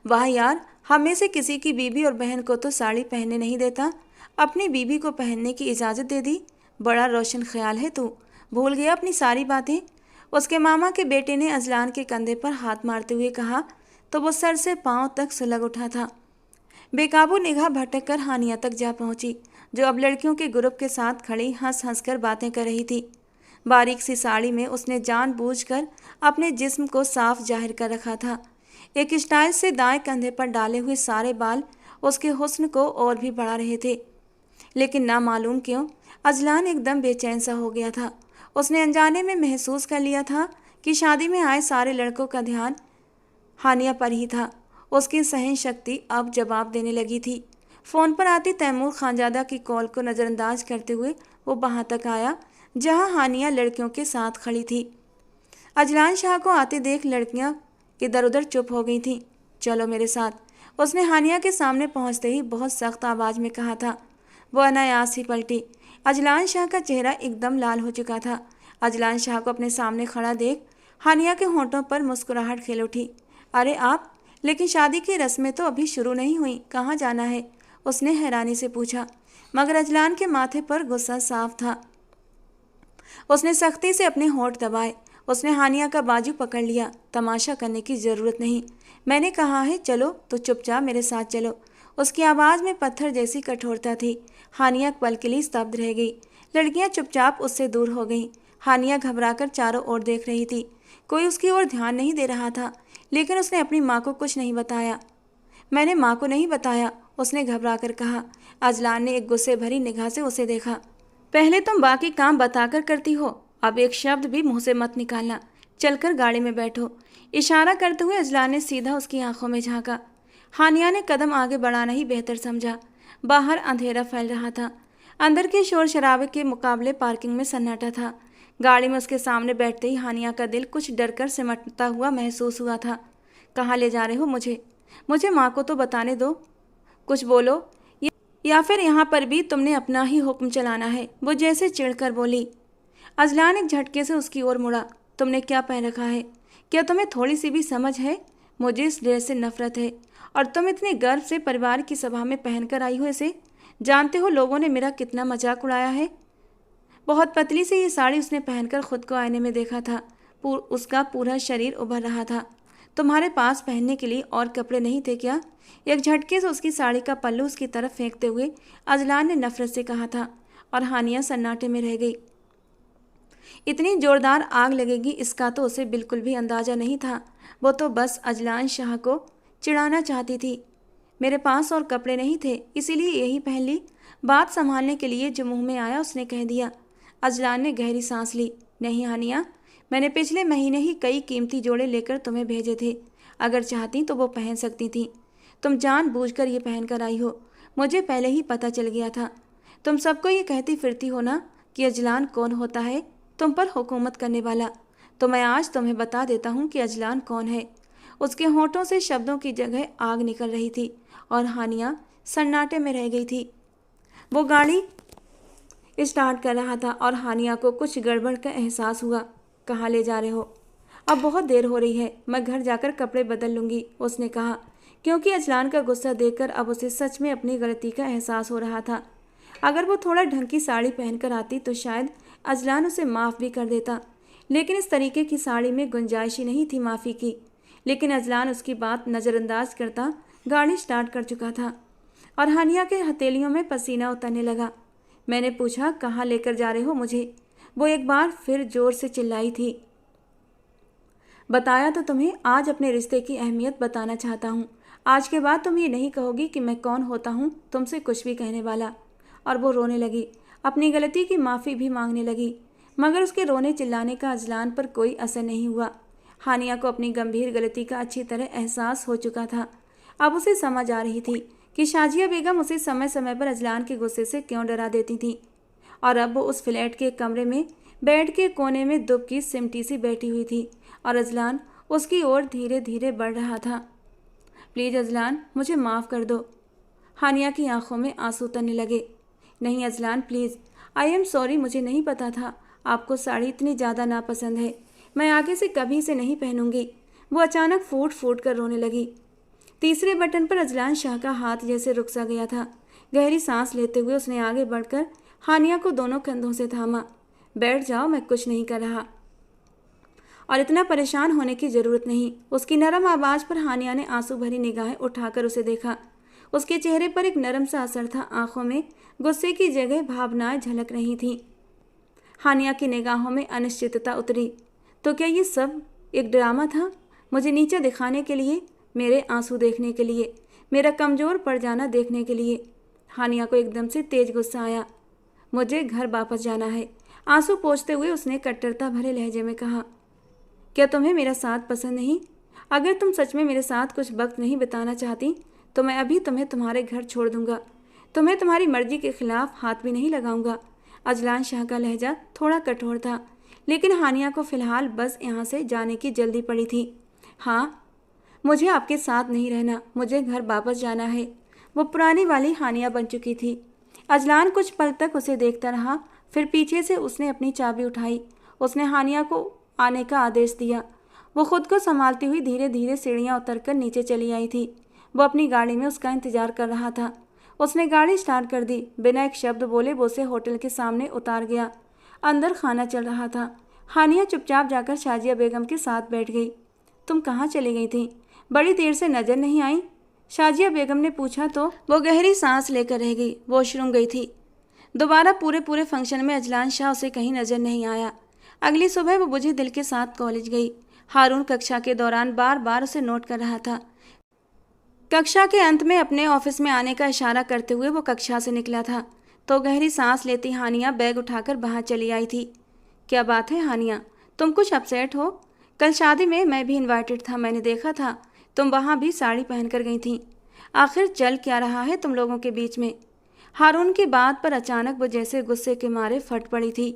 वाह यार, हम में से किसी की बीवी और बहन को तो साड़ी पहनने नहीं देता, अपनी बीवी को पहनने की इजाज़त दे दी। बड़ा रोशन ख्याल है तू, भूल गया अपनी सारी बातें। उसके मामा के बेटे ने अजलान के कंधे पर हाथ मारते हुए कहा तो वो सर से पांव तक सुलग उठा था। बेकाबू निगाह भटक कर हानिया तक जा पहुंची, जो अब लड़कियों के ग्रुप के साथ खड़ी हंस हंस कर बातें कर रही थी। बारीक सी साड़ी में उसने जानबूझकर अपने जिस्म को साफ जाहिर कर रखा था। एक स्टाइल से दाएं कंधे पर डाले हुए सारे बाल उसके हुस्न को और भी बढ़ा रहे थे। लेकिन ना मालूम क्यों अजलान एकदम बेचैन सा हो गया था। उसने अनजाने में महसूस कर लिया था कि शादी में आए सारे लड़कों का ध्यान हानिया पर ही था। उसकी सहन शक्ति अब जवाब देने लगी थी। फ़ोन पर आती तैमूर खानजादा की कॉल को नज़रअंदाज करते हुए वो वहाँ तक आया जहाँ हानिया लड़कियों के साथ खड़ी थी। अजलान शाह को आते देख लड़कियाँ इधर उधर चुप हो गई थीं। चलो मेरे साथ, उसने हानिया के सामने पहुँचते ही बहुत सख्त आवाज़ में कहा था। वो अनायास ही पलटी। अजलान शाह का चेहरा एकदम लाल हो चुका था। अजलान शाह को अपने सामने खड़ा देख हानिया के होंठों पर मुस्कुराहट खेल उठी। अरे आप, लेकिन शादी की रस्में तो अभी शुरू नहीं हुई, कहाँ जाना है? उसने हैरानी से पूछा। मगर अजलान के माथे पर गुस्सा साफ था। उसने सख्ती से अपने होंठ दबाए। उसने हानिया का बाजू पकड़ लिया। तमाशा करने की जरूरत नहीं, मैंने कहा है चलो तो चुपचाप मेरे साथ चलो। उसकी आवाज़ में पत्थर जैसी कठोरता थी। हानिया पल के लिए स्तब्ध रह गई। लड़कियां चुपचाप उससे दूर हो गईं। हानिया घबराकर चारों ओर देख रही थी। कोई उसकी ओर ध्यान नहीं दे रहा था। लेकिन उसने अपनी माँ को कुछ नहीं बताया। मैंने माँ को नहीं बताया, उसने घबराकर कहा। अजलान ने एक गुस्से भरी निगाह से उसे देखा। पहले तुम बाकी काम बताकर करती हो, अब एक शब्द भी मुंह से मत निकालना। चलकर गाड़ी में बैठो। इशारा करते हुए अजलान ने सीधा उसकी आंखों में झांका। हानिया ने कदम आगे बढ़ाना ही बेहतर समझा। बाहर अंधेरा फैल रहा था। अंदर के शोर शराबे के मुकाबले पार्किंग में सन्नाटा था। गाड़ी में उसके सामने बैठते ही हानिया का दिल कुछ डरकर सिमटता हुआ महसूस हुआ था। कहाँ ले जा रहे हो मुझे माँ को तो बताने दो, कुछ बोलो, या फिर यहाँ पर भी तुमने अपना ही हुक्म चलाना है? वो जैसे चिढ़कर बोली। अजलान एक झटके से उसकी ओर मुड़ा। तुमने क्या पहन रखा है? क्या तुम्हें थोड़ी सी भी समझ है? मुझे इस ड्रेस से नफरत है, और तुम इतने गर्व से परिवार की सभा में पहनकर आई हो इसे। जानते हो लोगों ने मेरा कितना मजाक उड़ाया है। बहुत पतली सी ये साड़ी उसने पहनकर खुद को आईने में देखा था। उसका पूरा शरीर उभर रहा था। तुम्हारे पास पहनने के लिए और कपड़े नहीं थे क्या? एक झटके से उसकी साड़ी का पल्लू उसकी तरफ फेंकते हुए अजलान ने नफरत से कहा था, और हानिया सन्नाटे में रह गई। इतनी जोरदार आग लगेगी इसका तो उसे बिल्कुल भी अंदाजा नहीं था। वो तो बस अजलान शाह को चिढ़ाना चाहती थी। मेरे पास और कपड़े नहीं थे, इसीलिए यही पहन ली। बात संभालने के लिए जो मुंह में आया उसने कह दिया। अजलान ने गहरी सांस ली। नहीं हानिया, मैंने पिछले महीने ही कई कीमती जोड़े लेकर तुम्हें भेजे थे। अगर चाहती तो वो पहन सकती थी। तुम जानबूझकर ये पहन कर आई हो। मुझे पहले ही पता चल गया था। तुम सबको ये कहती फिरती हो ना कि अजलान कौन होता है, तुम पर हुकूमत करने वाला। तो मैं आज तुम्हें बता देता हूँ कि अजलान कौन है। उसके होंठों से शब्दों की जगह आग निकल रही थी, और हानिया सन्नाटे में रह गई थी। वो गाड़ी स्टार्ट कर रहा था, और हानिया को कुछ गड़बड़ का एहसास हुआ। कहाँ ले जा रहे हो? अब बहुत देर हो रही है, मैं घर जाकर कपड़े बदल लूँगी, उसने कहा, क्योंकि अजलान का गुस्सा देखकर अब उसे सच में अपनी गलती का एहसास हो रहा था। अगर वो थोड़ा ढंग की साड़ी पहनकर आती तो शायद अजलान उसे माफ़ भी कर देता, लेकिन इस तरीके की साड़ी में गुंजाइश ही नहीं थी माफ़ी की। लेकिन अजलान उसकी बात नज़रअंदाज करता गाड़ी स्टार्ट कर चुका था, और हानिया के हथेलियों में पसीना उतरने लगा। मैंने पूछा कहाँ लेकर जा रहे हो मुझे? वो एक बार फिर जोर से चिल्लाई थी। बताया तो तुम्हें, आज अपने रिश्ते की अहमियत बताना चाहता हूँ। आज के बाद तुम ये नहीं कहोगी कि मैं कौन होता हूँ तुमसे कुछ भी कहने वाला। और वो रोने लगी, अपनी गलती की माफ़ी भी मांगने लगी। मगर उसके रोने चिल्लाने का अजलान पर कोई असर नहीं हुआ। हानिया को अपनी गंभीर गलती का अच्छी तरह एहसास हो चुका था। अब उसे समझ आ रही थी कि शाजिया बेगम उसे समय समय पर अजलान के गुस्से से क्यों डरा देती थी। और अब वो उस फ्लैट के कमरे में बेड के कोने में दुबकी सिमटी सी बैठी हुई थी, और अजलान उसकी ओर धीरे धीरे बढ़ रहा था। प्लीज़ अजलान, मुझे माफ़ कर दो। हानिया की आंखों में आंसू उतरने लगे। नहीं Azlan please, I am sorry, मुझे नहीं पता था आपको साड़ी इतनी ज़्यादा नापसंद है। मैं आगे से कभी इसे नहीं पहनूंगी। वो अचानक फूट फूट कर रोने लगी। तीसरे बटन पर अजलान शाह का हाथ जैसे रुक सा गया था। गहरी सांस लेते हुए उसने आगे बढ़कर हानिया को दोनों कंधों से थामा। बैठ जाओ, मैं कुछ नहीं कर रहा, और इतना परेशान होने की ज़रूरत नहीं। उसकी नरम आवाज़ पर हानिया ने आंसू भरी निगाहें उठाकर उसे देखा। उसके चेहरे पर एक नरम सा असर था, आंखों में गुस्से की जगह भावनाएं झलक रही थीं। हानिया की निगाहों में अनिश्चितता उतरी। तो क्या ये सब एक ड्रामा था? मुझे नीचे दिखाने के लिए, मेरे आंसू देखने के लिए, मेरा कमज़ोर पड़ जाना देखने के लिए? हानिया को एकदम से तेज गुस्सा आया। मुझे घर वापस जाना है, आंसू पोंछते हुए उसने कट्टरता भरे लहजे में कहा। क्या तुम्हें मेरा साथ पसंद नहीं? अगर तुम सच में मेरे साथ कुछ वक्त नहीं बिताना चाहती तो मैं अभी तुम्हें तुम्हारे घर छोड़ दूंगा। तुम्हें तुम्हारी मर्जी के खिलाफ हाथ भी नहीं लगाऊंगा। अजलान शाह का लहजा थोड़ा कठोर था, लेकिन हानिया को फिलहाल बस यहाँ से जाने की जल्दी पड़ी थी। हाँ, मुझे आपके साथ नहीं रहना, मुझे घर वापस जाना है। वो पुरानी वाली हानिया बन चुकी थी। अजलान कुछ पल तक उसे देखता रहा, फिर पीछे से उसने अपनी चाबी उठाई। उसने हानिया को आने का आदेश दिया। वो खुद को संभालती हुई धीरे धीरे सीढ़ियाँ उतरकर नीचे चली आई थी। वो अपनी गाड़ी में उसका इंतजार कर रहा था। उसने गाड़ी स्टार्ट कर दी। बिना एक शब्द बोले वो उसे होटल के सामने उतार गया। अंदर खाना चल रहा था। हानिया चुपचाप जाकर शाजिया बेगम के साथ बैठ गई। तुम कहाँ चली गई थी? बड़ी देर से नजर नहीं आई? शाजिया बेगम ने पूछा तो वो गहरी सांस लेकर रह गई। वॉशरूम गई थी। दोबारा पूरे फंक्शन में अजलान शाह उसे कहीं नजर नहीं आया। अगली सुबह वो बुझे दिल के साथ कॉलेज गई। हारून कक्षा के दौरान बार बार उसे नोट कर रहा था। कक्षा के अंत में अपने ऑफिस में आने का इशारा करते हुए वो कक्षा से निकला था तो गहरी सांस लेती हानिया बैग उठाकर बाहर चली आई थी। क्या बात है हानिया, तुम कुछ अपसेट हो? कल शादी में मैं भी इनवाइटेड था। मैंने देखा था तुम वहाँ भी साड़ी पहनकर गई थी। आखिर चल क्या रहा है तुम लोगों के बीच में? हारून की बात पर अचानक वो जैसे गुस्से के मारे फट पड़ी थी।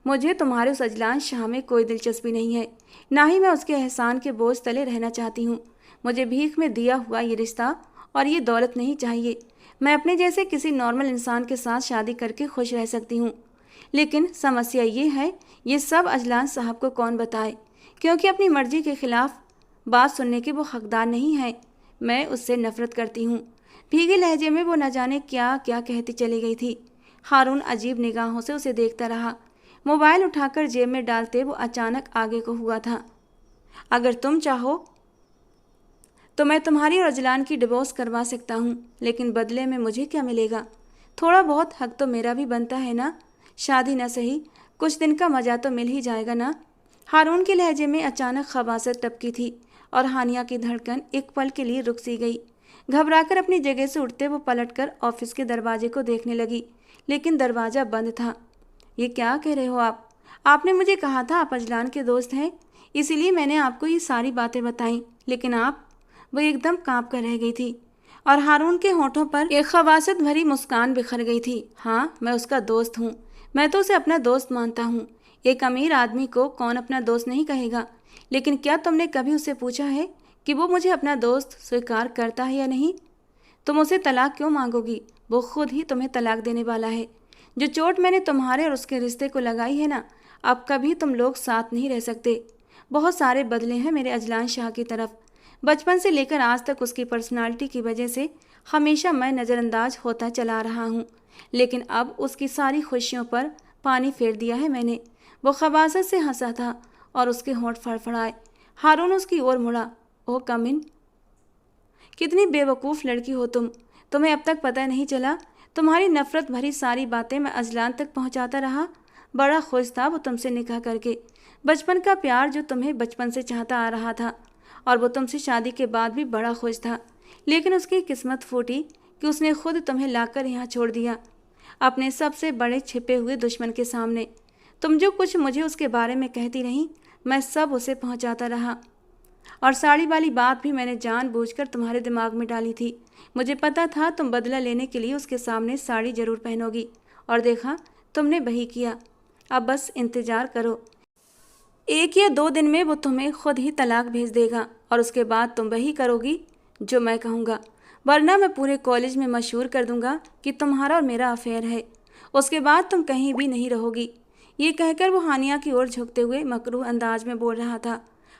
मुझे तुम्हारे उस अजलान शाह में कोई दिलचस्पी नहीं है, ना ही मैं उसके एहसान के बोझ तले रहना चाहती हूँ। मुझे भीख में दिया हुआ ये रिश्ता और ये दौलत नहीं चाहिए। मैं अपने जैसे किसी नॉर्मल इंसान के साथ शादी करके खुश रह सकती हूँ। लेकिन समस्या ये है, ये सब अजलान साहब को कौन बताए, क्योंकि अपनी मर्जी के खिलाफ बात सुनने के वो हकदार नहीं है। मैं उससे नफरत करती हूँ। भीगे लहजे में वो न जाने क्या क्या कहती चली गई थी। हारून अजीब निगाहों से उसे देखता रहा। मोबाइल उठाकर जेब में डालते वो अचानक आगे को हुआ था। अगर तुम चाहो तो मैं तुम्हारी और अजलान की डिवोर्स करवा सकता हूँ, लेकिन बदले में मुझे क्या मिलेगा? थोड़ा बहुत हक तो मेरा भी बनता है ना। शादी न सही, कुछ दिन का मजा तो मिल ही जाएगा ना। हारून के लहजे में अचानक खबासत टपकी थी और हानिया की धड़कन एक पल के लिए रुक सी गई। घबराकर अपनी जगह से उठते वो पलटकर ऑफिस के दरवाजे को देखने लगी, लेकिन दरवाज़ा बंद था। ये क्या कह रहे हो आप? आपने मुझे कहा था आप अजलान के दोस्त हैं, इसीलिए मैंने आपको ये सारी बातें बताई, लेकिन आप? वो एकदम कांप कर रह गई थी और हारून के होठों पर एक खवासत भरी मुस्कान बिखर गई थी। हाँ, मैं उसका दोस्त हूँ। मैं तो उसे अपना दोस्त मानता हूँ। एक अमीर आदमी को कौन अपना दोस्त नहीं कहेगा? लेकिन क्या तुमने कभी उससे पूछा है कि वो मुझे अपना दोस्त स्वीकार करता है या नहीं? तुम उसे तलाक क्यों मांगोगी? वो खुद ही तुम्हें तलाक देने वाला है। जो चोट मैंने तुम्हारे और उसके रिश्ते को लगाई है ना, अब कभी तुम लोग साथ नहीं रह सकते। बहुत सारे बदले हैं मेरे अजलान शाह की तरफ। बचपन से लेकर आज तक उसकी पर्सनालिटी की वजह से हमेशा मैं नज़रअंदाज होता चला रहा हूँ, लेकिन अब उसकी सारी खुशियों पर पानी फेर दिया है मैंने। वो खबासत से हंसा था और उसके होंठ फड़फड़ाए। हारून उसकी ओर मुड़ा। ओह कमिन, कितनी बेवकूफ़ लड़की हो तुम। तुम्हें अब तक पता नहीं चला? तुम्हारी नफ़रत भरी सारी बातें मैं अजलान तक पहुंचाता रहा। बड़ा खुश था वो तुमसे निकाह करके। बचपन का प्यार जो तुम्हें बचपन से चाहता आ रहा था, और वो तुमसे शादी के बाद भी बड़ा खुश था। लेकिन उसकी किस्मत फूटी कि उसने खुद तुम्हें लाकर यहाँ छोड़ दिया, अपने सबसे बड़े छिपे हुए दुश्मन के सामने। तुम जो कुछ मुझे उसके बारे में कहती रही, मैं सब उसे पहुँचाता रहा। और साड़ी वाली बात भी मैंने जानबूझकर तुम्हारे दिमाग में डाली थी। मुझे पता था तुम बदला लेने के लिए उसके सामने साड़ी जरूर पहनोगी, और देखा तुमने वही किया। अब बस इंतज़ार करो, 1 या 2 दिन में वो तुम्हें खुद ही तलाक भेज देगा और उसके बाद तुम वही करोगी जो मैं कहूँगा, वरना मैं पूरे कॉलेज में मशहूर कर दूंगा कि तुम्हारा और मेरा अफेयर है। उसके बाद तुम कहीं भी नहीं रहोगी। ये कहकर वो हानिया की ओर झुकते हुए मकरूह अंदाज में बोल रहा था।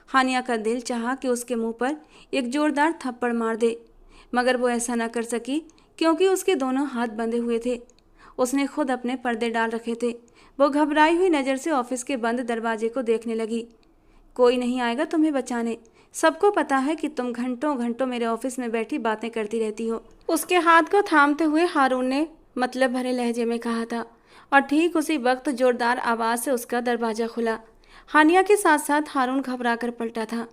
हानिया का दिल चाहा कि उसके मुंह पर एक जोरदार थप्पड़ मार दे, मगर वो ऐसा न कर सकी क्योंकि उसके दोनों हाथ बंधे हुए थे। उसने खुद अपने पर्दे डाल रखे थे। वो घबराई हुई नज़र से ऑफिस के बंद दरवाजे को देखने लगी। कोई नहीं आएगा तुम्हें बचाने। सबको पता है कि तुम घंटों घंटों मेरे ऑफिस में बैठी बातें करती रहती हो। उसके हाथ को थामते हुए हारून ने मतलब भरे लहजे में कहा था, और ठीक उसी वक्त जोरदार आवाज़ से उसका दरवाज़ा खुला। हानिया के साथ साथ हारून घबरा कर पलटा था।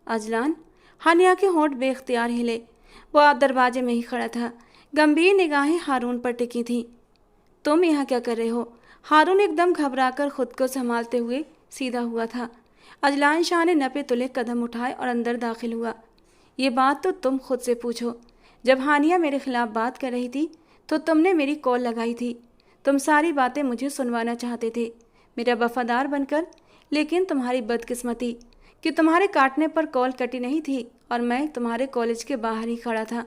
अजलान? हानिया के होंठ बेख्तियार हिले। वो दरवाजे में ही खड़ा था। गंभीर निगाहें हारून पर टिकी थीं। तुम यहाँ क्या कर रहे हो? हारून एकदम घबराकर खुद को संभालते हुए सीधा हुआ था। अजलान शाह ने नपे तुले कदम उठाए और अंदर दाखिल हुआ। ये बात तो तुम खुद से पूछो। जब हानिया मेरे खिलाफ बात कर रही थी तो तुमने मेरी कॉल लगाई थी। तुम सारी बातें मुझे सुनवाना चाहते थे, मेरा वफादार बनकर, लेकिन तुम्हारी बदकिस्मती कि तुम्हारे काटने पर कॉल कटी नहीं थी और मैं तुम्हारे कॉलेज के बाहर ही खड़ा था।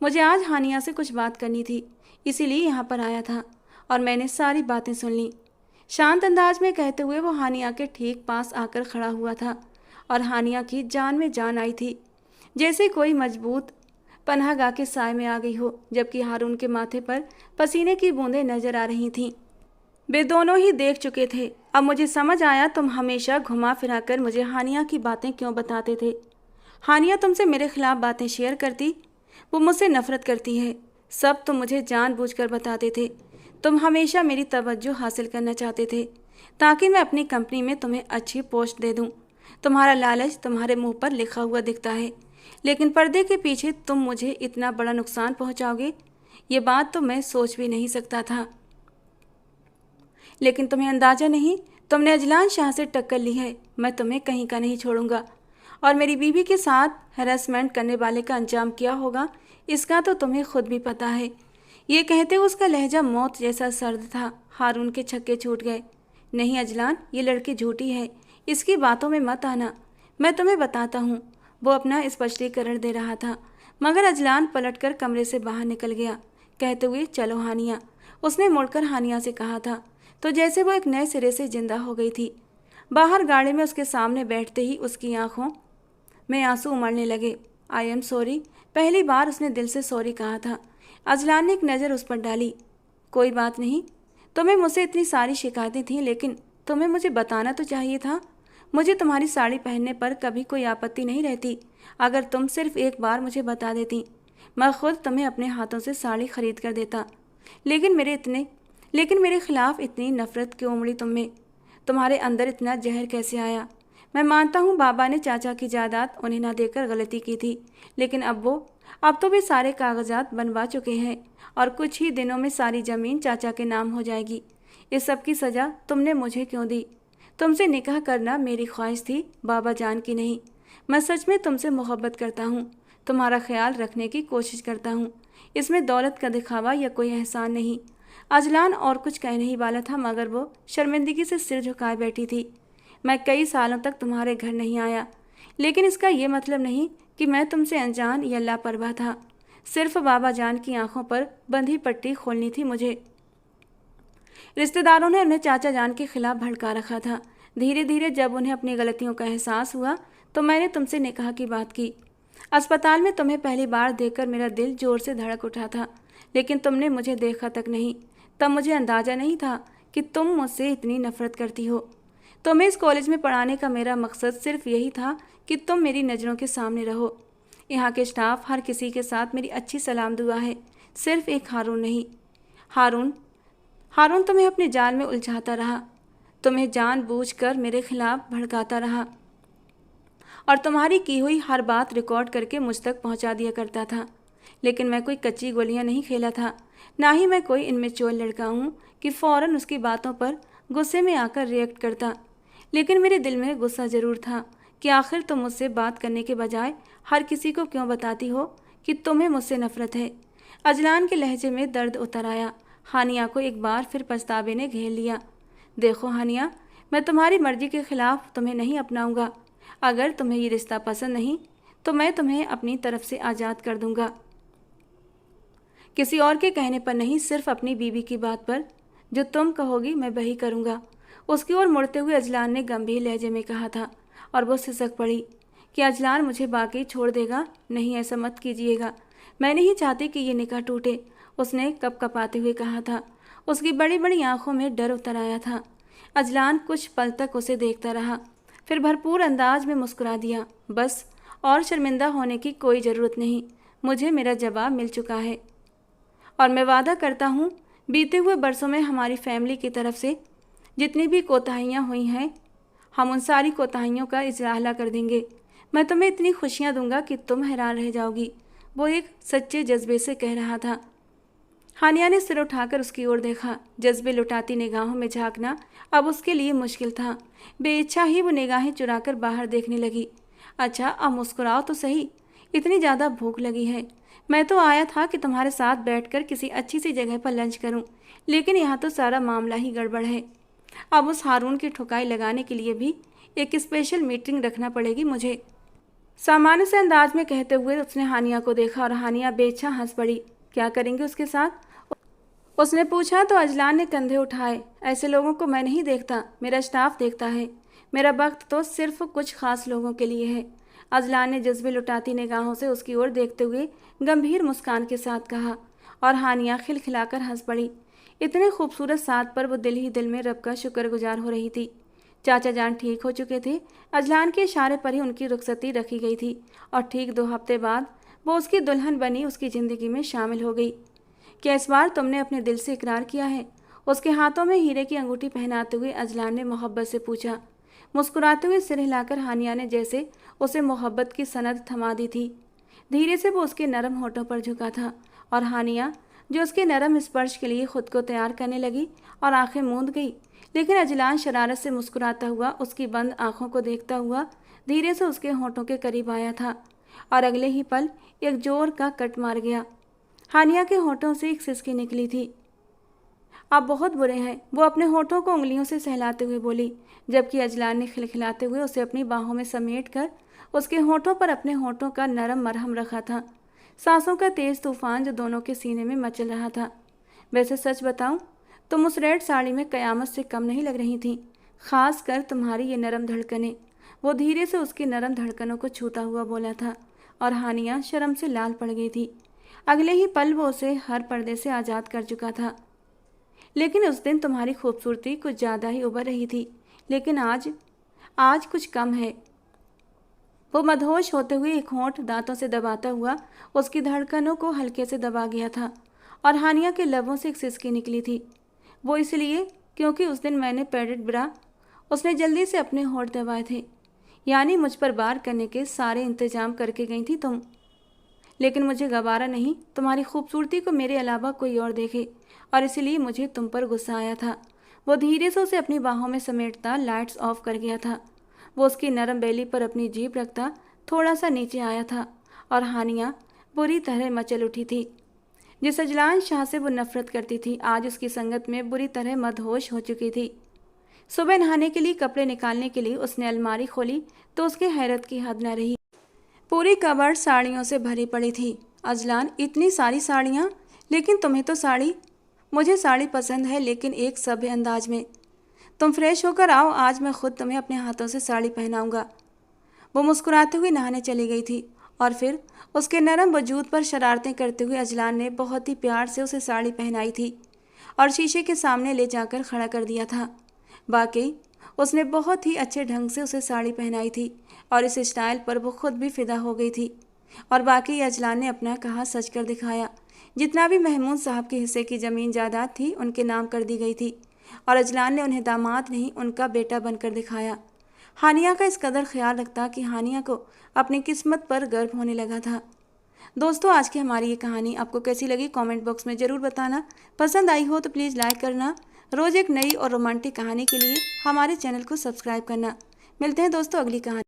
मुझे आज हानिया से कुछ बात करनी थी, इसीलिए यहाँ पर आया था और मैंने सारी बातें सुन ली। शांत अंदाज में कहते हुए वो हानिया के ठीक पास आकर खड़ा हुआ था और हानिया की जान में जान आई थी, जैसे कोई मजबूत पनाहगाह के साए में आ गई हो, जबकि हारून के माथे पर पसीने की बूंदें नजर आ रही थीं। वे दोनों ही देख चुके थे। अब मुझे समझ आया तुम हमेशा घुमा फिरा कर मुझे हानिया की बातें क्यों बताते थे। हानिया तुमसे मेरे खिलाफ बातें शेयर करती, वो मुझसे नफरत करती है। सब तुम मुझे जानबूझकर बताते थे। तुम हमेशा मेरी तवज्जो हासिल करना चाहते थे ताकि मैं अपनी कंपनी में तुम्हें अच्छी पोस्ट दे दूं। तुम्हारा लालच तुम्हारे मुंह पर लिखा हुआ दिखता है, लेकिन पर्दे के पीछे तुम मुझे इतना बड़ा नुकसान पहुंचाओगे, ये बात तो मैं सोच भी नहीं सकता था। लेकिन तुम्हें अंदाजा नहीं, तुमने अजलान शाह से टक्कर ली है। मैं तुम्हें कहीं का नहीं छोड़ूंगा, और मेरी बीवी के साथ हैरेसमेंट करने वाले का अंजाम क्या होगा इसका तो तुम्हें खुद भी पता है। ये कहते हुए उसका लहजा मौत जैसा सर्द था। हारून के छक्के छूट गए। नहीं अजलान, ये लड़की झूठी है, इसकी बातों में मत आना, मैं तुम्हें बताता हूँ। वो अपना स्पष्टीकरण दे रहा था, मगर अजलान पलटकर कमरे से बाहर निकल गया, कहते हुए चलो हानिया। उसने मुड़कर हानिया से कहा था तो जैसे वो एक नए सिरे से जिंदा हो गई थी। बाहर गाड़ी में उसके सामने बैठते ही उसकी आंखों में आंसू उमड़ने लगे। आई एम सॉरी, पहली बार उसने दिल से सॉरी कहा था। अजलान ने एक नज़र उस पर डाली। कोई बात नहीं, तुम्हें मुझसे इतनी सारी शिकायतें थीं, लेकिन तुम्हें मुझे बताना तो चाहिए था। मुझे तुम्हारी साड़ी पहनने पर कभी कोई आपत्ति नहीं रहती, अगर तुम सिर्फ एक बार मुझे बता देती, मैं खुद तुम्हें अपने हाथों से साड़ी खरीद कर देता। लेकिन मेरे खिलाफ इतनी नफरत क्यों उमड़ी तुम में? तुम्हारे अंदर इतना जहर कैसे आया? मैं मानता हूँ बाबा ने चाचा की जायदाद उन्हें ना देकर गलती की थी, लेकिन अब तो वे सारे कागजात बनवा चुके हैं और कुछ ही दिनों में सारी ज़मीन चाचा के नाम हो जाएगी। इस सब की सज़ा तुमने मुझे क्यों दी? तुमसे निकाह करना मेरी ख्वाहिश थी, बाबा जान की नहीं। मैं सच में तुमसे मोहब्बत करता हूँ, तुम्हारा ख्याल रखने की कोशिश करता हूँ। इसमें दौलत का दिखावा या कोई एहसान नहीं। अजलान और कुछ कहने ही वाला था, मगर वो शर्मिंदगी से सिर झुकाए बैठी थी। मैं कई सालों तक तुम्हारे घर नहीं आया, लेकिन इसका ये मतलब नहीं कि मैं तुमसे अनजान या लापरवाह था। सिर्फ बाबा जान की आंखों पर बंधी पट्टी खोलनी थी मुझे। रिश्तेदारों ने उन्हें चाचा जान के खिलाफ भड़का रखा था। धीरे धीरे जब उन्हें अपनी गलतियों का एहसास हुआ तो मैंने तुमसे निकाह की बात की। अस्पताल में तुम्हें पहली बार देखकर मेरा दिल जोर से धड़क उठा था, लेकिन तुमने मुझे देखा तक नहीं। तब मुझे अंदाजा नहीं था कि तुम मुझसे इतनी नफरत करती हो। तुम्हें इस कॉलेज में पढ़ाने का मेरा मकसद सिर्फ यही था कि तुम मेरी नज़रों के सामने रहो। यहाँ के स्टाफ हर किसी के साथ मेरी अच्छी सलाम दुआ है, सिर्फ एक हारून नहीं। हारून तुम्हें अपने जाल में उलझाता रहा, तुम्हें जानबूझकर मेरे खिलाफ भड़काता रहा और तुम्हारी की हुई हर बात रिकॉर्ड करके मुझ तक पहुँचा दिया करता था। लेकिन मैं कोई कच्ची गोलियाँ नहीं खेला था, ना ही मैं कोई इनमेच्योर लड़का हूँ कि फ़ौरन उसकी बातों पर गुस्से में आकर रिएक्ट करता। लेकिन मेरे दिल में गुस्सा ज़रूर था कि आखिर तुम मुझसे बात करने के बजाय हर किसी को क्यों बताती हो कि तुम्हें मुझसे नफरत है। अजलान के लहजे में दर्द उतर आया। हानिया को एक बार फिर पछतावे ने घेर लिया। देखो हानिया, मैं तुम्हारी मर्जी के खिलाफ तुम्हें नहीं अपनाऊंगा। अगर तुम्हें ये रिश्ता पसंद नहीं तो मैं तुम्हें अपनी तरफ से आज़ाद कर दूंगा, किसी और के कहने पर नहीं, सिर्फ अपनी बीवी की बात पर। जो तुम कहोगी मैं वही करूँगा। उसकी ओर मुड़ते हुए अजलान ने गंभीर लहजे में कहा था, और वो सिसक पड़ी कि अजलान मुझे बाकी छोड़ देगा। नहीं, ऐसा मत कीजिएगा, मैं नहीं चाहती कि ये निकाह टूटे, उसने कपकपाते हुए कहा था। उसकी बड़ी बड़ी आंखों में डर उतर आया था। अजलान कुछ पल तक उसे देखता रहा, फिर भरपूर अंदाज में मुस्कुरा दिया। बस, और शर्मिंदा होने की कोई ज़रूरत नहीं, मुझे मेरा जवाब मिल चुका है और मैं वादा करता हूँ बीते हुए बरसों में हमारी फैमिली की तरफ से जितनी भी कोताहियाँ हुई हैं, हम उन सारी कोताहियों का इजराला कर देंगे। मैं तुम्हें इतनी खुशियाँ दूंगा कि तुम हैरान रह जाओगी, वो एक सच्चे जज्बे से कह रहा था। हानिया ने सिर उठाकर उसकी ओर देखा। जज्बे लुटाती निगाहों में झांकना अब उसके लिए मुश्किल था। बेइच्छा ही वो निगाहें चुराकर बाहर देखने लगी। अच्छा, अब मुस्कुराओ तो सही, इतनी ज़्यादा भूख लगी है। मैं तो आया था कि तुम्हारे साथ बैठकर किसी अच्छी सी जगह पर लंच करूं, लेकिन यहाँ तो सारा मामला ही गड़बड़ है। अब उस हारून की ठुकाई लगाने के लिए भी एक स्पेशल मीटिंग रखना पड़ेगी मुझे। सामान्य से अंदाज में कहते हुए उसने हानिया को देखा और हानिया बेइच्छा हंस पड़ी। क्या करेंगे उसके साथ, उसने पूछा तो अजलान ने कंधे उठाए। ऐसे लोगों को मैं नहीं देखता, मेरा स्टाफ देखता है। मेरा वक्त तो सिर्फ कुछ खास लोगों के लिए है। अजलान ने जज्बे लुटाती निगाहों से उसकी ओर देखते हुए गंभीर मुस्कान के साथ कहा, और हानिया खिलखिलाकर हंस पड़ी। इतने खूबसूरत साथ पर वो दिल ही दिल में रब का शुक्रगुजार हो रही थी। चाचा जान ठीक हो चुके थे। अजलान के इशारे पर ही उनकी रुखसती रखी गई थी और ठीक 2 हफ्ते बाद वो उसकी दुल्हन बनी उसकी ज़िंदगी में शामिल हो गई। क्या इस बार तुमने अपने दिल से इकरार किया है? उसके हाथों में हीरे की अंगूठी पहनाते हुए अजलान ने मोहब्बत से पूछा। मुस्कुराते हुए सिर हिलाकर हानिया ने जैसे उसे मोहब्बत की सनद थमा दी थी। धीरे से वो उसके नरम होठों पर झुका था और हानिया जो उसके नरम स्पर्श के लिए खुद को तैयार करने लगी और आंखें मूंद गई। लेकिन अजलान शरारत से मुस्कुराता हुआ उसकी बंद आंखों को देखता हुआ धीरे से उसके होठों के करीब आया था और अगले ही पल एक जोर का कट मार गया। हानिया के होठों से एक सिसकी निकली थी। आप बहुत बुरे हैं, वो अपने होठों को उंगलियों से सहलाते हुए बोली, जबकि अजलान ने खिलखिलाते हुए उसे अपनी बाहों में समेट कर उसके होठों पर अपने होठों का नरम मरहम रखा था। सांसों का तेज तूफान जो दोनों के सीने में मचल रहा था। वैसे सच बताऊं, तुम उस रेड साड़ी में कयामत से कम नहीं लग रही थी, खास कर तुम्हारी ये नरम धड़कनें। वो धीरे से उसकी नरम धड़कनों को छूता हुआ बोला था और हानिया शर्म से लाल पड़ गई थी। अगले ही पल वो उसे हर पर्दे से आज़ाद कर चुका था। लेकिन उस दिन तुम्हारी खूबसूरती कुछ ज़्यादा ही उभर रही थी, लेकिन आज कुछ कम है। वो मदहोश होते हुए एक होंठ दांतों से दबाता हुआ उसकी धड़कनों को हल्के से दबा गया था और हानिया के लबों से एक सिसकी निकली थी। वो इसलिए क्योंकि उस दिन मैंने पैडेड ब्रा। उसने जल्दी से अपने होंठ दबाए थे। यानी मुझ पर वार करने के सारे इंतजाम करके गई थी तुम। लेकिन मुझे गवारा नहीं तुम्हारी खूबसूरती को मेरे अलावा कोई और देखे, और इसलिए मुझे तुम पर गुस्सा आया था। वो धीरे से उसे अपनी बाहों में समेटता लाइट्स ऑफ कर गया था। वो उसकी नरम बेली पर अपनी जीभ रखता थोड़ा सा नीचे आया था और हानिया बुरी तरह मचल उठी थी। जिस अजलान शाह से वो नफरत करती थी आज उसकी संगत में बुरी तरह मदहोश हो चुकी थी। सुबह नहाने के लिए कपड़े निकालने के लिए उसने अलमारी खोली तो उसके हैरत की हद न रही। पूरी कबर्ड साड़ियों से भरी पड़ी थी। अजलान, इतनी सारी साड़ियाँ? लेकिन तुम्हें तो मुझे साड़ी पसंद है, लेकिन एक सभ्य अंदाज में। तुम फ्रेश होकर आओ, आज मैं खुद तुम्हें अपने हाथों से साड़ी पहनाऊंगा। वो मुस्कुराते हुए नहाने चली गई थी और फिर उसके नरम वजूद पर शरारतें करते हुए अजलान ने बहुत ही प्यार से उसे साड़ी पहनाई थी और शीशे के सामने ले जाकर खड़ा कर दिया था। वाकई उसने बहुत ही अच्छे ढंग से उसे साड़ी पहनाई थी और इस स्टाइल पर वो खुद भी फिदा हो गई थी। और बाकी अजलान ने अपना कहा सच कर दिखाया। जितना भी महमूद साहब के हिस्से की ज़मीन जायदाद थी उनके नाम कर दी गई थी और अजलान ने उन्हें दामाद नहीं उनका बेटा बनकर दिखाया। हानिया का इस कदर ख्याल रखता कि हानिया को अपनी किस्मत पर गर्व होने लगा था। दोस्तों, आज की हमारी ये कहानी आपको कैसी लगी कमेंट बॉक्स में ज़रूर बताना। पसंद आई हो तो प्लीज़ लाइक करना। रोज़ एक नई और रोमांटिक कहानी के लिए हमारे चैनल को सब्सक्राइब करना। मिलते हैं दोस्तों अगली कहानी।